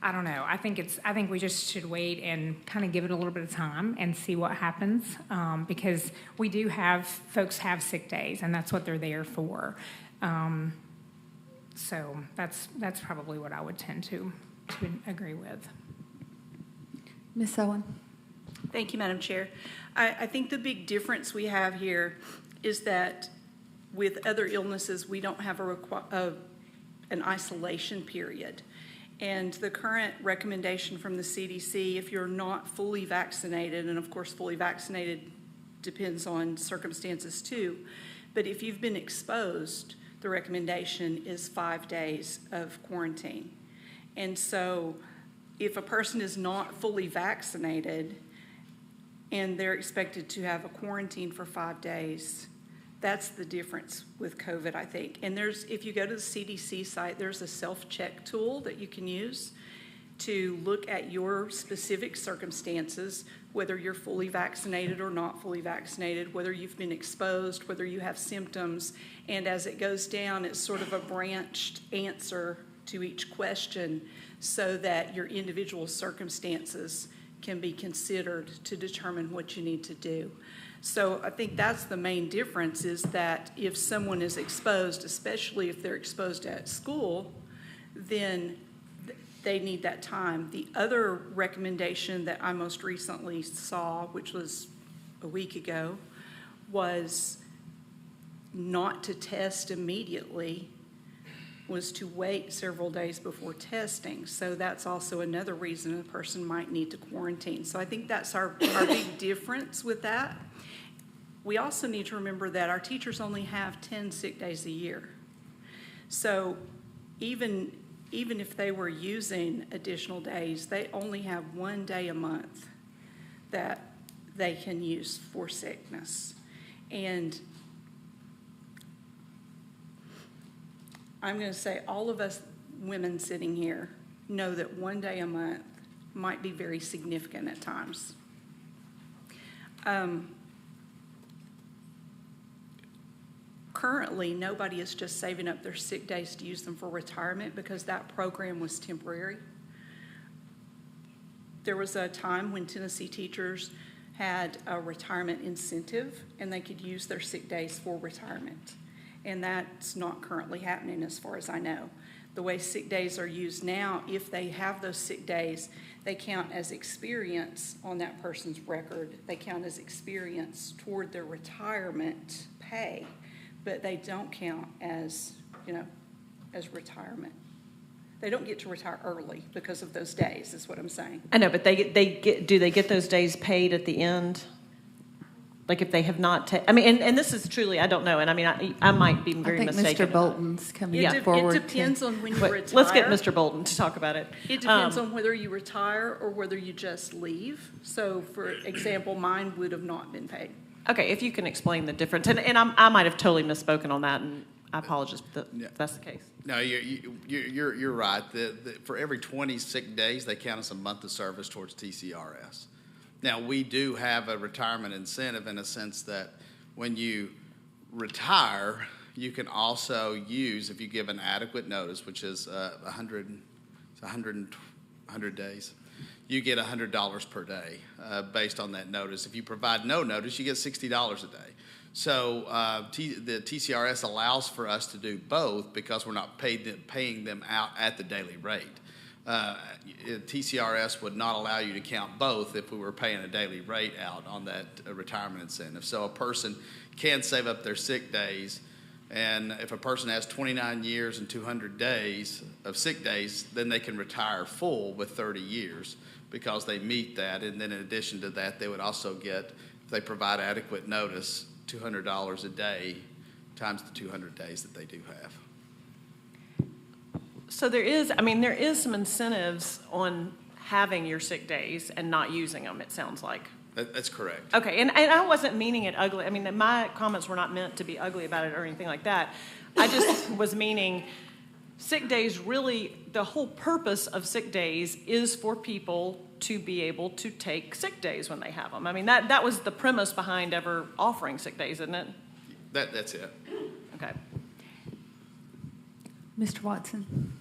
I don't know. I think we just should wait and kind of give it a little bit of time and see what happens, because we do have folks have sick days, and that's what they're there for. So that's probably what I would tend to agree with. Ms. Owen. Thank you, Madam Chair. I think the big difference we have here is that with other illnesses, we don't have an isolation period. And the current recommendation from the CDC, if you're not fully vaccinated, and of course fully vaccinated depends on circumstances too, but if you've been exposed, the recommendation is 5 days of quarantine. And so if a person is not fully vaccinated and they're expected to have a quarantine for 5 days, that's the difference with COVID, I think. And if you go to the CDC site, there's a self-check tool that you can use to look at your specific circumstances, whether you're fully vaccinated or not fully vaccinated, whether you've been exposed, whether you have symptoms. And as it goes down, it's sort of a branched answer to each question so that your individual circumstances can be considered to determine what you need to do. So I think that's the main difference, is that if someone is exposed, especially if they're exposed at school, then they need that time. The other recommendation that I most recently saw, which was a week ago, was not to test immediately, was to wait several days before testing. So that's also another reason a person might need to quarantine. So I think that's our big difference with that. We also need to remember that our teachers only have 10 sick days a year. So even if they were using additional days, they only have 1 day a month that they can use for sickness. And I'm going to say all of us women sitting here know that 1 day a month might be very significant at times. Currently, nobody is just saving up their sick days to use them for retirement because that program was temporary. There was a time when Tennessee teachers had a retirement incentive and they could use their sick days for retirement. And that's not currently happening as far as I know. The way sick days are used now, if they have those sick days, they count as experience on that person's record. They count as experience toward their retirement pay, but they don't count as, as retirement. They don't get to retire early because of those days, is what I'm saying. I know, but do they get those days paid at the end? Like if they have not, and this is truly, I don't know, and I might be very mistaken. I think Mr. Bolton's coming forward. It depends on when you retire. Let's get Mr. Bolton to talk about it. It depends on whether you retire or whether you just leave. So, for example, mine would have not been paid. Okay, if you can explain the difference, and I might have totally misspoken on that, and I apologize if that's the case. No, you're right. For every 20 sick days, they count as a month of service towards TCRS. Now, we do have a retirement incentive in a sense that when you retire, you can also use, if you give an adequate notice, which is 100 days, you get $100 per day based on that notice. If you provide no notice, you get $60 a day. So the TCRS allows for us to do both because we're not paying them out at the daily rate. TCRS would not allow you to count both if we were paying a daily rate out on that retirement incentive. So a person can save up their sick days, and if a person has 29 years and 200 days of sick days, then they can retire full with 30 years because they meet that. And then in addition to that, they would also get, if they provide adequate notice, $200 a day times the 200 days that they do have. So there is some incentives on having your sick days and not using them, it sounds like. That's correct. Okay, and I wasn't meaning it ugly. My comments were not meant to be ugly about it or anything like that. I just was meaning sick days really, the whole purpose of sick days is for people to be able to take sick days when they have them. That was the premise behind ever offering sick days, isn't it? That's it. Okay. Mr. Watson.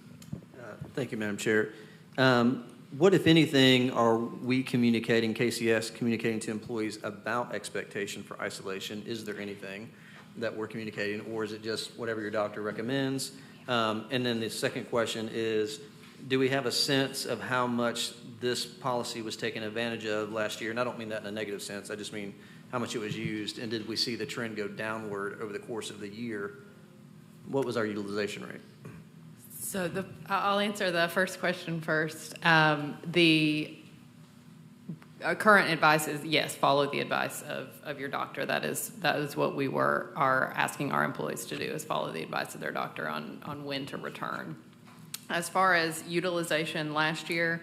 Thank you, Madam Chair. What, if anything, are we communicating, KCS communicating to employees about expectation for isolation? Is there anything that we're communicating, or is it just whatever your doctor recommends? And then the second question is, do we have a sense of how much this policy was taken advantage of last year? And I don't mean that in a negative sense. I just mean how much it was used, and did we see the trend go downward over the course of the year? What was our utilization rate? So I'll answer the first question first. The current advice is, yes, follow the advice of your doctor. That is what we are asking our employees to do, is follow the advice of their doctor on when to return. As far as utilization, last year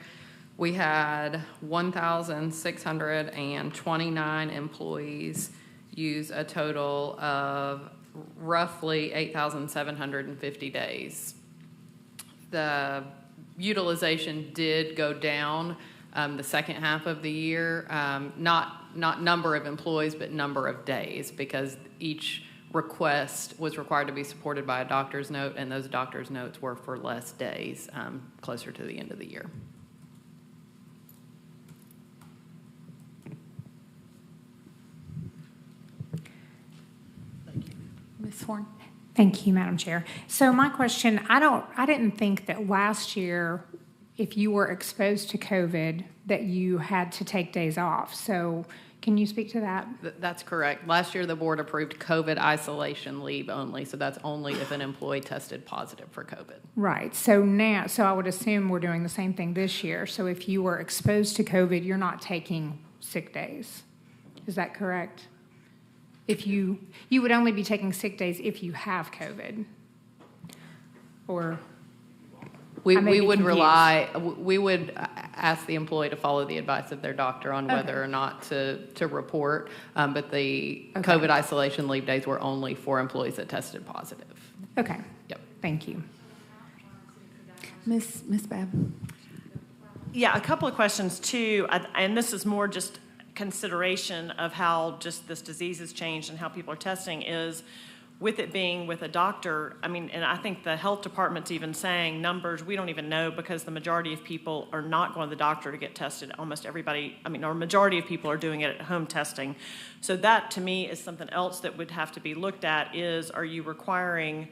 we had 1,629 employees use a total of roughly 8,750 days. The utilization did go down the second half of the year, not number of employees, but number of days, because each request was required to be supported by a doctor's note, and those doctor's notes were for less days closer to the end of the year. Ms. Horn. Thank you, Madam Chair. So my question, I didn't think that last year if you were exposed to COVID, that you had to take days off. So can you speak to that? That's correct. Last year, the board approved COVID isolation leave only, so that's only if an employee tested positive for COVID. Right. So now, so I would assume we're doing the same thing this year. So if you were exposed to COVID, you're not taking sick days. Is that correct? If you would only be taking sick days if you have COVID. Or we would ask the employee to follow the advice of their doctor on whether or not to report, but the COVID isolation leave days were only for employees that tested positive. Okay. Yep. Thank you. Ms. Babb. Yeah, a couple of questions too, and this is more just consideration of how just this disease has changed and how people are testing is with it being with a doctor. I mean, and I think the health department's even saying numbers we don't even know because the majority of people are not going to the doctor to get tested. Almost everybody, or majority of people are doing it at home testing. So that to me is something else that would have to be looked at is, are you requiring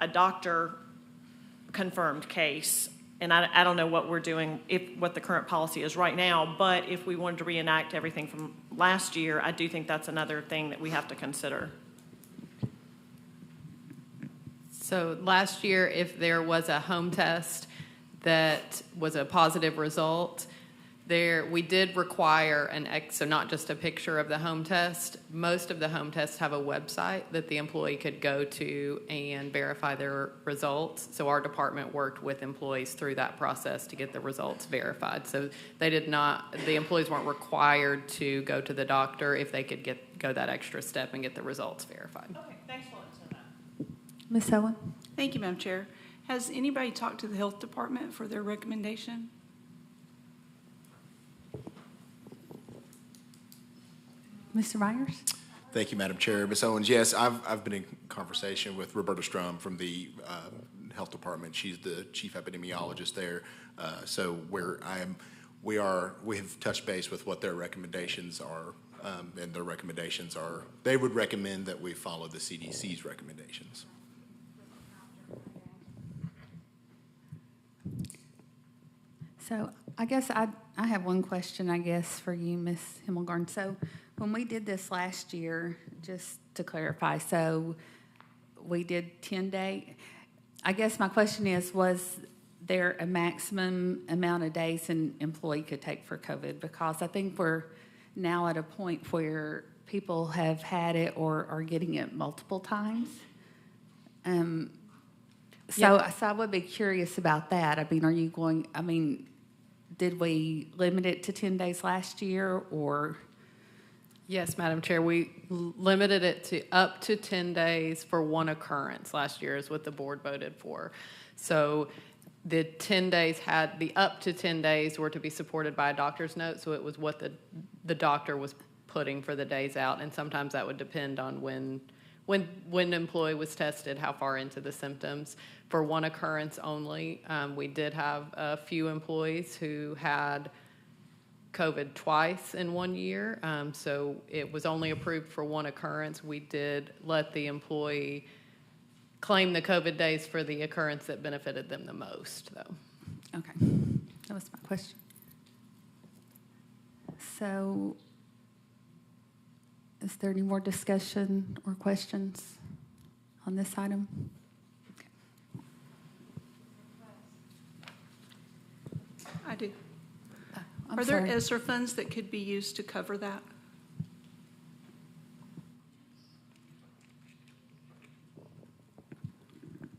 a doctor confirmed case? And I don't know what we're doing, what the current policy is right now, but if we wanted to reenact everything from last year, I do think that's another thing that we have to consider. So last year, if there was a home test that was a positive result, we did require so not just a picture of the home test. Most of the home tests have a website that the employee could go to and verify their results. So our department worked with employees through that process to get the results verified. So the employees weren't required to go to the doctor if they could go that extra step and get the results verified. Okay, thanks for listening to that. Ms. Owen. Thank you, Madam Chair. Has anybody talked to the health department for their recommendation? Mr. Myers? Thank you, Madam Chair. Ms. Owens, yes, I've been in conversation with Roberta Strum from the Health Department. She's the chief epidemiologist there. So we have touched base with what their recommendations are, and their recommendations are, they would recommend that we follow the CDC's recommendations. So I guess I have one question, I guess, for you, Ms. Himmelgarn. So when we did this last year, just to clarify, so we did 10-day. I guess my question is, was there a maximum amount of days an employee could take for COVID? Because I think we're now at a point where people have had it or are getting it multiple times. So I would be curious about that. Did we limit it to 10 days last year or? Yes, Madam Chair, we limited it to up to 10 days for one occurrence last year is what the board voted for. So the 10 days the up to 10 days were to be supported by a doctor's note, so it was what the doctor was putting for the days out, and sometimes that would depend on when the employee was tested, how far into the symptoms. For one occurrence only, we did have a few employees who had COVID twice in 1 year, so it was only approved for one occurrence. We did let the employee claim the COVID days for the occurrence that benefited them the most, though. Okay, that was my question. So, is there any more discussion or questions on this item? Okay. I do. I'm Are there sorry. Esser funds that could be used to cover that?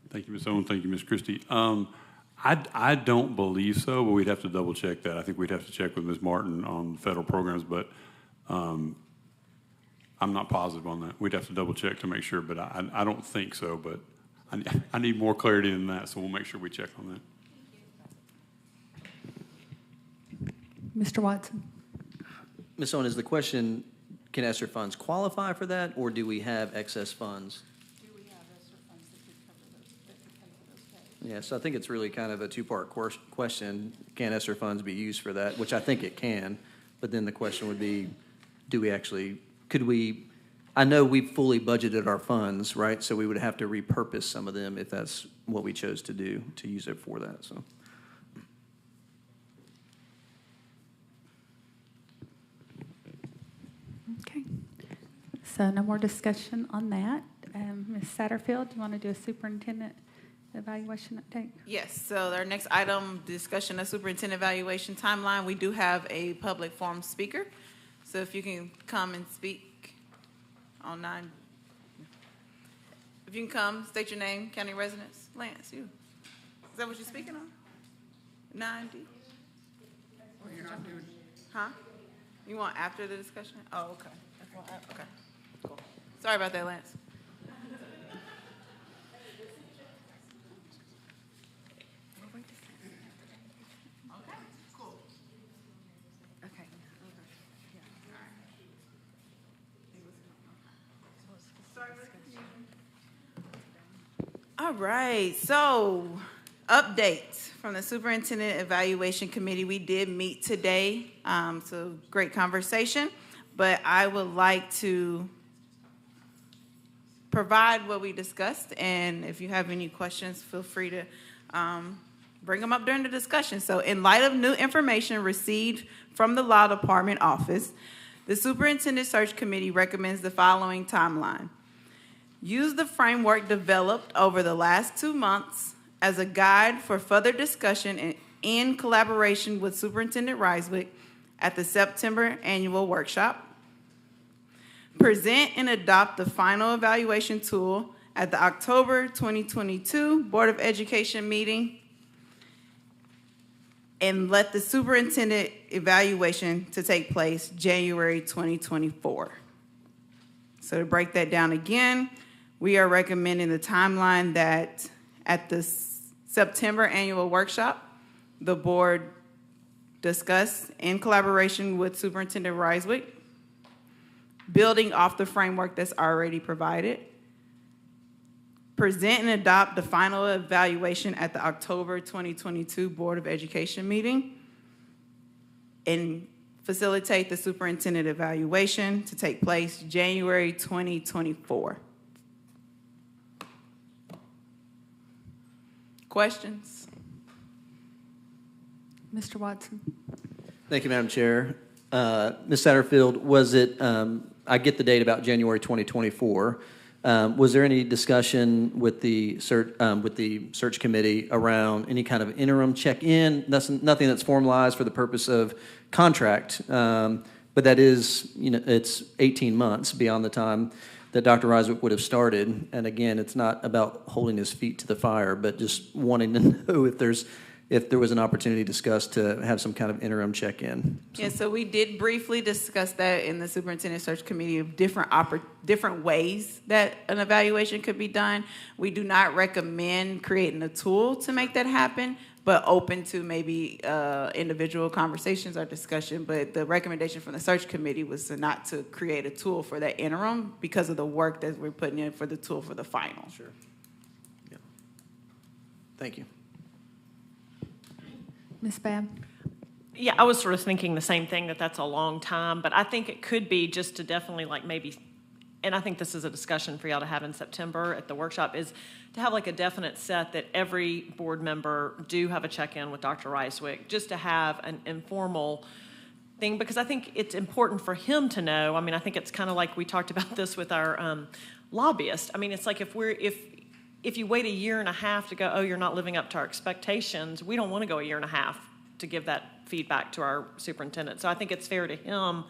Thank you, Ms. Owen. Thank you, Ms. Christie. I don't believe so, but we'd have to double check that. I think we'd have to check with Ms. Martin on federal programs, but I'm not positive on that. We'd have to double check to make sure, but I don't think so, but I need more clarity than that, so we'll make sure we check on that. Mr. Watson? Ms. Owen, is the question, can Esser funds qualify for that, or do we have excess funds? Do we have Esser funds that could pay for those days? Yeah, so I think it's really kind of a two-part question. Can Esser funds be used for that? Which I think it can, but then the question would be, I know we've fully budgeted our funds, right? So we would have to repurpose some of them if that's what we chose to do, to use it for that, so. Okay. So no more discussion on that. Ms. Satterfield, do you want to do a superintendent evaluation update? Yes, so our next item, discussion of superintendent evaluation timeline. We do have a public forum speaker. So if you can come and speak on 9. If you can come, state your name, county residence. Lance, you. Is that what you're speaking on? 9D? Oh, you're not doing. Huh? You want after the discussion? Oh, okay. Okay, cool. Sorry about that, Lance. All right, so updates from the Superintendent Evaluation Committee. We did meet today, so great conversation, but I would like to provide what we discussed, and if you have any questions, feel free to bring them up during the discussion. So in light of new information received from the Law Department office, the Superintendent Search Committee recommends the following timeline. Use the framework developed over the last 2 months as a guide for further discussion in collaboration with Superintendent Reiswick at the September annual workshop. Present and adopt the final evaluation tool at the October 2022 Board of Education meeting. And let the superintendent evaluation to take place January 2024. So to break that down again, we are recommending the timeline that at the September annual workshop, the board discuss in collaboration with Superintendent Reiswick, building off the framework that's already provided, present and adopt the final evaluation at the October 2022 Board of Education meeting, and facilitate the superintendent evaluation to take place January 2024. Questions? Mr. Watson? Thank you, Madam Chair. Ms. Satterfield, was it, I get the date about January 2024. Was there any discussion with the search committee around any kind of interim check-in? Nothing that's formalized for the purpose of contract, but that is, it's 18 months beyond the time that Dr. Reiswick would have started. And again, it's not about holding his feet to the fire, but just wanting to know if there was an opportunity discussed to have some kind of interim check-in. Yeah, so we did briefly discuss that in the Superintendent Search Committee of different ways that an evaluation could be done. We do not recommend creating a tool to make that happen, but open to maybe individual conversations or discussion. But the recommendation from the Search Committee was not to create a tool for that interim because of the work that we're putting in for the tool for the final. Sure. Yeah. Thank you. Ms. Babb? Yeah, I was sort of thinking the same thing, that's a long time, but I think it could be just to definitely maybe, and I think this is a discussion for y'all to have in September at the workshop, is to have a definite set that every board member do have a check-in with Dr. Reiswick, just to have an informal thing, because I think it's important for him to know. I mean, I think it's kind of like we talked about this with our lobbyist. I mean, it's like if you wait a year and a half to go, oh, you're not living up to our expectations, we don't want to go a year and a half to give that feedback to our superintendent. So I think it's fair to him,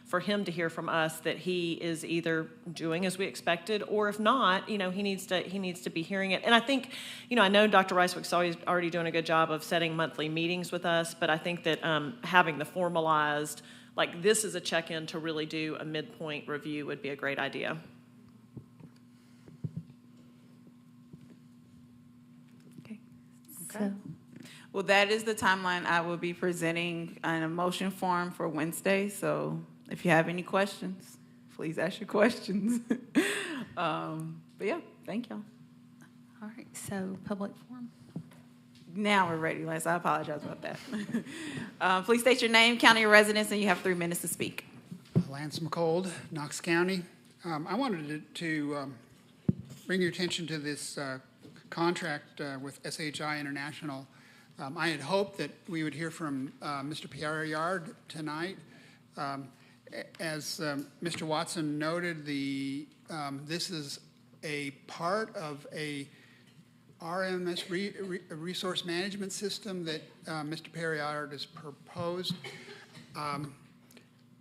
for him to hear from us that he is either doing as we expected, or if not, he needs to be hearing it. And I think, I know Dr. Reiswick's already doing a good job of setting monthly meetings with us, but I think that having the formalized, this is a check-in to really do a midpoint review would be a great idea. So, Well, that is the timeline I will be presenting in a motion form for Wednesday. So if you have any questions, please ask your questions. But yeah, thank y'all. all right, so public forum. Now we're ready, Les. I apologize about that. Please state your name, county of residence, and you have 3 minutes to speak. Lance McCold, Knox County. I wanted to bring your attention to this contract with SHI International. I had hoped that we would hear from Mr. Pierre Yard tonight, as Mr. Watson noted, this is a part of a RMS resource management system that Mr. Perriard has proposed.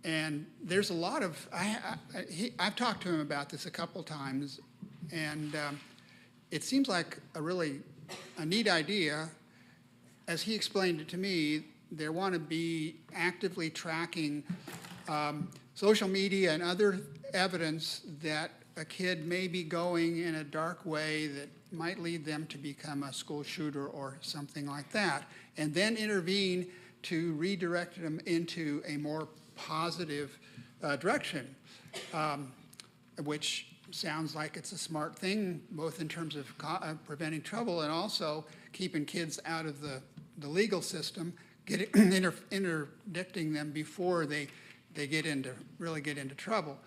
And there's a lot of, I've talked to him about this a couple times, and it seems like a neat idea. As he explained it to me, they want to be actively tracking social media and other evidence that a kid may be going in a dark way that might lead them to become a school shooter or something like that, and then intervene to redirect them into a more positive direction, which sounds like it's a smart thing, both in terms of preventing trouble and also keeping kids out of the legal system, interdicting them before they really get into trouble.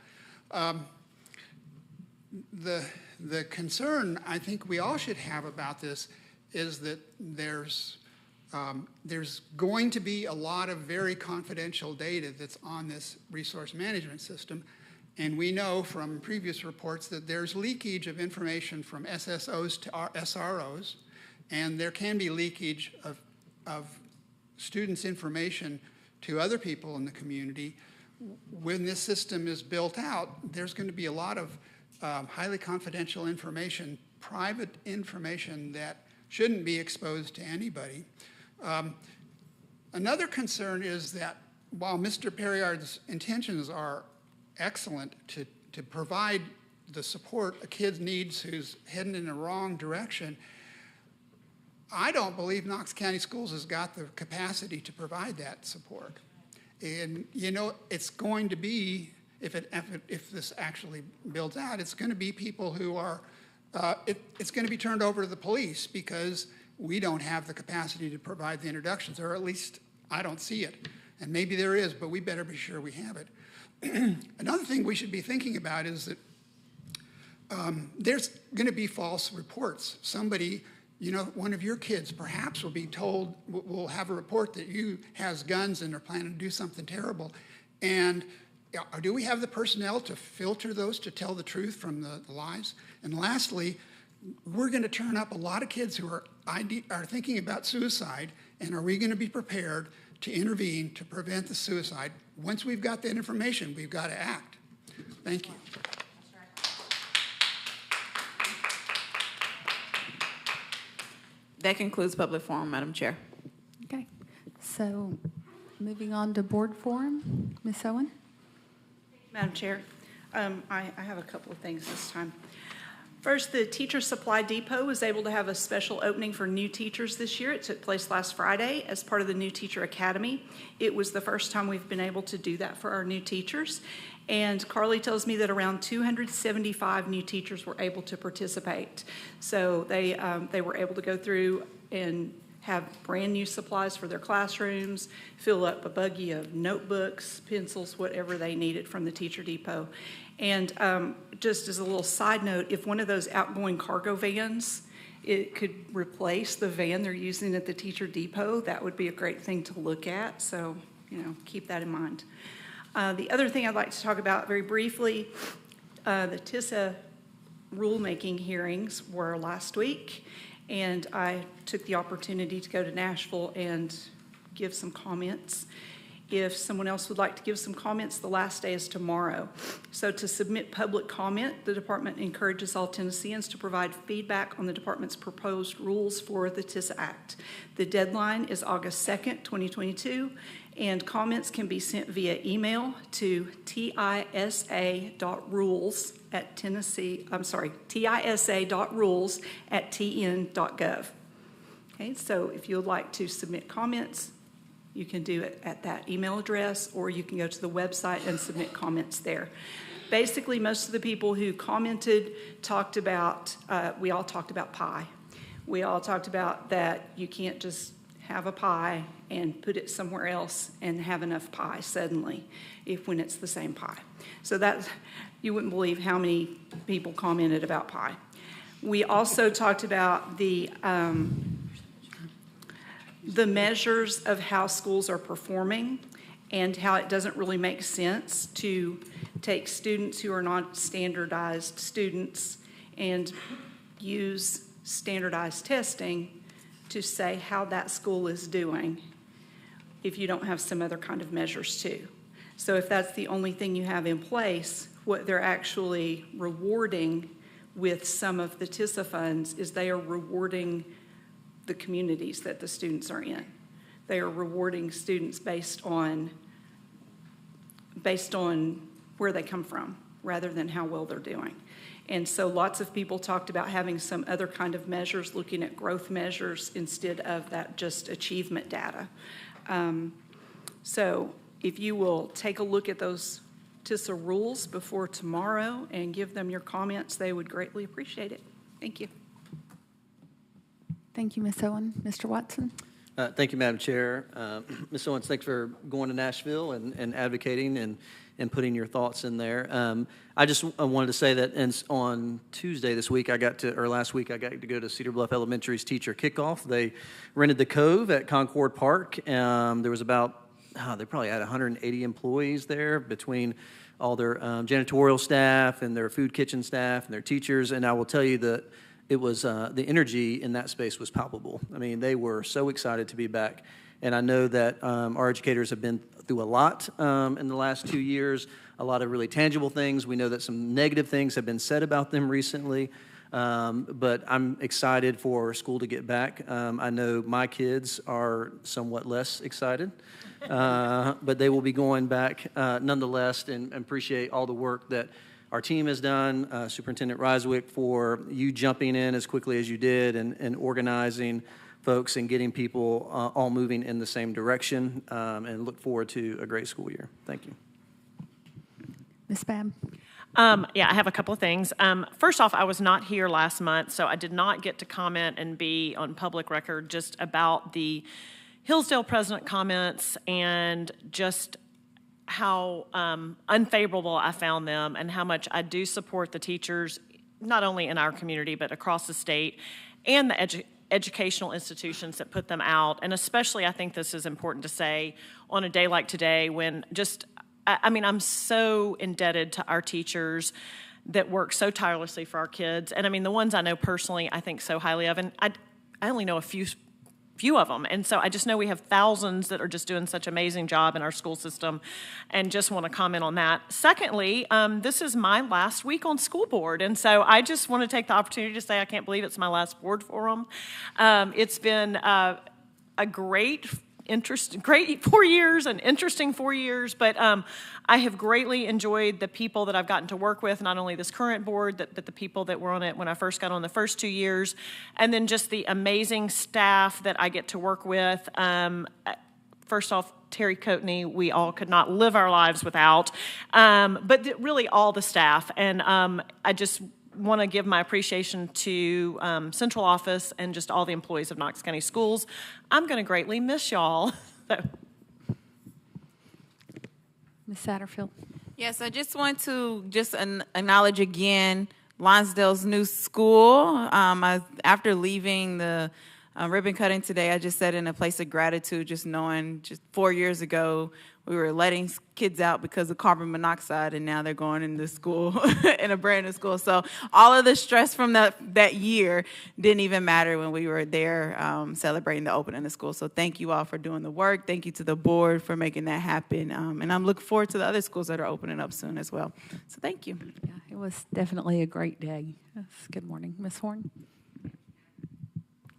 The concern I think we all should have about this is that there's going to be a lot of very confidential data that's on this resource management system. And we know from previous reports that there's leakage of information from SSOs to SROs, and there can be leakage of students' information to other people in the community. When this system is built out, there's going to be a lot of highly confidential information, private information that shouldn't be exposed to anybody. Another concern is that while Mr. Perriard's intentions are excellent to provide the support a kid needs who's heading in the wrong direction, I don't believe Knox County Schools has got the capacity to provide that support. And you know, it's going to be, if this actually builds out, it's going to be people who are, it's going to be turned over to the police because we don't have the capacity to provide the introductions, or at least I don't see it. And maybe there is, but we better be sure we have it. Another thing we should be thinking about is that there's going to be false reports. Somebody, you know, one of your kids perhaps will be told, will have a report that you has guns and are planning to do something terrible. And do we have the personnel to filter those to tell the truth from the lies? And lastly, we're going to turn up a lot of kids who are thinking about suicide, and are we going to be prepared to intervene to prevent the suicide? Once we've got that information, we've got to act. Thank you. That concludes public forum, Madam Chair. Okay, so moving on to board forum, Ms. Owen. Madam Chair, I have a couple of things this time. First, the Teacher Supply Depot was able to have a special opening for new teachers this year. It took place last Friday as part of the New Teacher Academy. It was the first time we've been able to do that for our new teachers. And Carly tells me that around 275 new teachers were able to participate. So they were able to go through and have brand new supplies for their classrooms, fill up a buggy of notebooks, pencils, whatever they needed from the Teacher Depot. And just as a little side note, if one of those outgoing cargo vans, it could replace the van they're using at the Teacher Depot, that would be a great thing to look at. So, you know, keep that in mind. The other thing I'd like to talk about very briefly, the Tissa rulemaking hearings were last week, and I took the opportunity to go to Nashville and give some comments. If someone else would like to give some comments, the last day is tomorrow. So to submit public comment, the department encourages all Tennesseans to provide feedback on the department's proposed rules for the Tissa Act. The deadline is August 2nd, 2022, and comments can be sent via email to tisa.rules@tisa.rules@tn.gov. Okay, so if you would like to submit comments, you can do it at that email address, or you can go to the website and submit comments there. Basically, most of the people who commented talked about, we all talked about pie. We all talked about that you can't just have a pie and put it somewhere else and have enough pie suddenly when it's the same pie. So that, you wouldn't believe how many people commented about pie. We also talked about the measures of how schools are performing, and how it doesn't really make sense to take students who are not standardized students and use standardized testing to say how that school is doing if you don't have some other kind of measures too. So if that's the only thing you have in place, what they're actually rewarding with some of the Tissa funds is they are rewarding the communities that the students are in. They are rewarding students based on where they come from rather than how well they're doing. And so lots of people talked about having some other kind of measures, looking at growth measures instead of that just achievement data. So if you will take a look at those Tissa rules before tomorrow and give them your comments, they would greatly appreciate it. Thank you. Thank you, Ms. Owen. Mr. Watson? Thank you, Madam Chair. Ms. Owens, thanks for going to Nashville and advocating and putting your thoughts in there. I just wanted to say that on Tuesday last week, I got to go to Cedar Bluff Elementary's teacher kickoff. They rented the Cove at Concord Park. There was they probably had 180 employees there between all their janitorial staff and their food kitchen staff and their teachers. And I will tell you that it was the energy in that space was palpable. I mean, they were so excited to be back. And I know that our educators have been through a lot in the last 2 years, a lot of really tangible things. We know that some negative things have been said about them recently. But I'm excited for school to get back. I know my kids are somewhat less excited, but they will be going back nonetheless, and appreciate all the work that our team has done. Superintendent Reiswick, for you jumping in as quickly as you did and organizing folks and getting people all moving in the same direction, and look forward to a great school year. Thank you. Ms. Babb? Yeah, I have a couple of things. First off, I was not here last month, so I did not get to comment and be on public record just about the Hillsdale president comments and just how unfavorable I found them and how much I do support the teachers, not only in our community, but across the state, and the educational institutions that put them out. And especially, I think this is important to say on a day like today when I'm so indebted to our teachers that work so tirelessly for our kids. And I mean, the ones I know personally, I think so highly of, and I only know a few of them. And so I just know we have thousands that are just doing such an amazing job in our school system, and just want to comment on that. Secondly, this is my last week on school board. And so I just want to take the opportunity to say I can't believe it's my last board forum. It's been a great 4 years, an interesting 4 years, but I have greatly enjoyed the people that I've gotten to work with, not only this current board, but the people that were on it when I first got on the first 2 years, and then just the amazing staff that I get to work with. First off, Terry Coatney, we all could not live our lives without, but really all the staff, and I just want to give my appreciation to central office and just all the employees of Knox County Schools. I'm going to greatly miss y'all. Ms. Satterfield? Yes, I just want to acknowledge again Lonsdale's new school. After leaving the ribbon cutting today, I just sat in a place of gratitude, just knowing just 4 years ago we were letting kids out because of carbon monoxide, and now they're going into school, in a brand new school. So all of the stress from that year didn't even matter when we were there celebrating the opening of the school. So thank you all for doing the work. Thank you to the board for making that happen. And I'm looking forward to the other schools that are opening up soon as well. So thank you. Yeah, it was definitely a great day. Yes, good morning. Ms. Horn?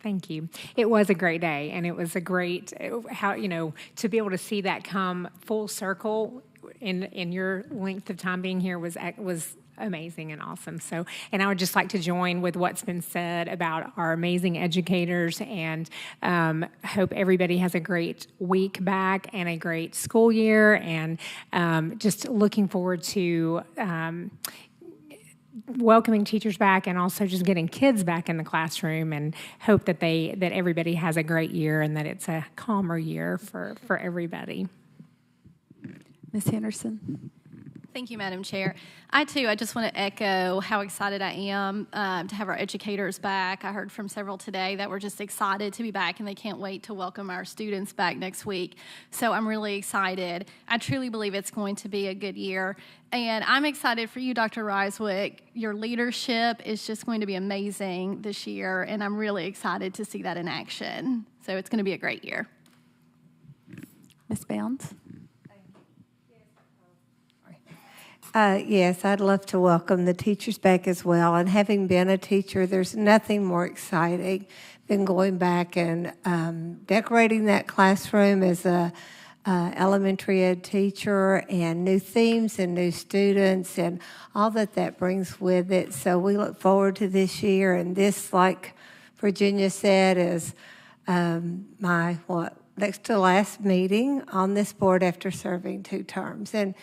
Thank you. It was a great day, and it was a great to be able to see that come full circle in your length of time being here was amazing and awesome. So, and I would just like to join with what's been said about our amazing educators, and hope everybody has a great week back and a great school year, and just looking forward to welcoming teachers back, and also just getting kids back in the classroom, and hope that everybody has a great year and that it's a calmer year for everybody. Ms. Henderson? Thank you, Madam Chair. I just want to echo how excited I am to have our educators back. I heard from several today that we're just excited to be back, and they can't wait to welcome our students back next week. So I'm really excited. I truly believe it's going to be a good year. And I'm excited for you, Dr. Reiswick. Your leadership is just going to be amazing this year, and I'm really excited to see that in action. So it's going to be a great year. Ms. Bounds? Yes, I'd love to welcome the teachers back as well. And having been a teacher, there's nothing more exciting than going back and decorating that classroom as a elementary ed teacher, and new themes and new students and all that brings with it. So we look forward to this year. And this, like Virginia said, is my next to last meeting on this board after serving 2 terms. And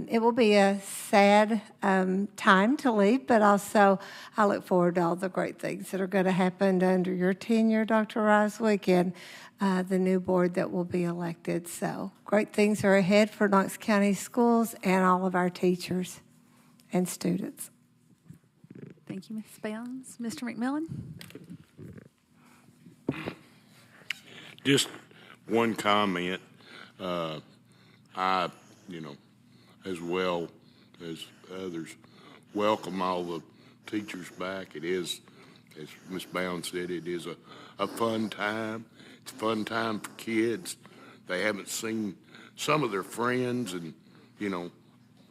it will be a sad time to leave, but also I look forward to all the great things that are going to happen under your tenure, Dr. Reiswick, and the new board that will be elected. So great things are ahead for Knox County Schools and all of our teachers and students. Thank you, Ms. Bounds. Mr. McMillan? Just one comment. I, as well as others, welcome all the teachers back. It is, as Ms. Bounds said, it is a fun time. It's a fun time for kids. They haven't seen some of their friends and,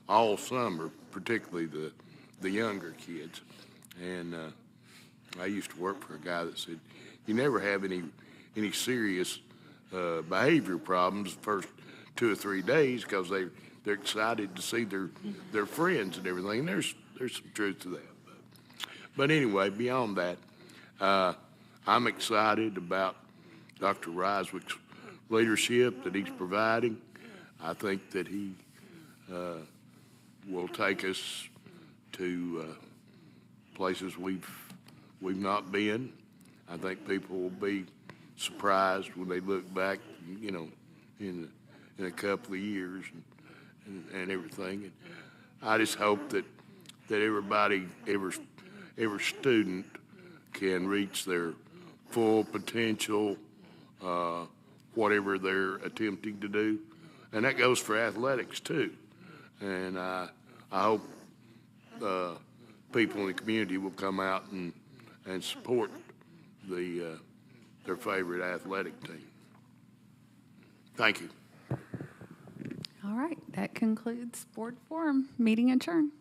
all summer, particularly the younger kids. And I used to work for a guy that said, you never have any serious behavior problems the first 2 or 3 days because they're excited to see their friends and everything. And there's some truth to that. But anyway, beyond that, I'm excited about Dr. Reiswick's leadership that he's providing. I think that he will take us to places we've not been. I think people will be surprised when they look back, in a couple of years and everything. And I just hope that everybody, every student can reach their full potential, whatever they're attempting to do. And that goes for athletics too. And I hope people in the community will come out and support their favorite athletic team. Thank you. All right, that concludes board forum. Meeting adjourned.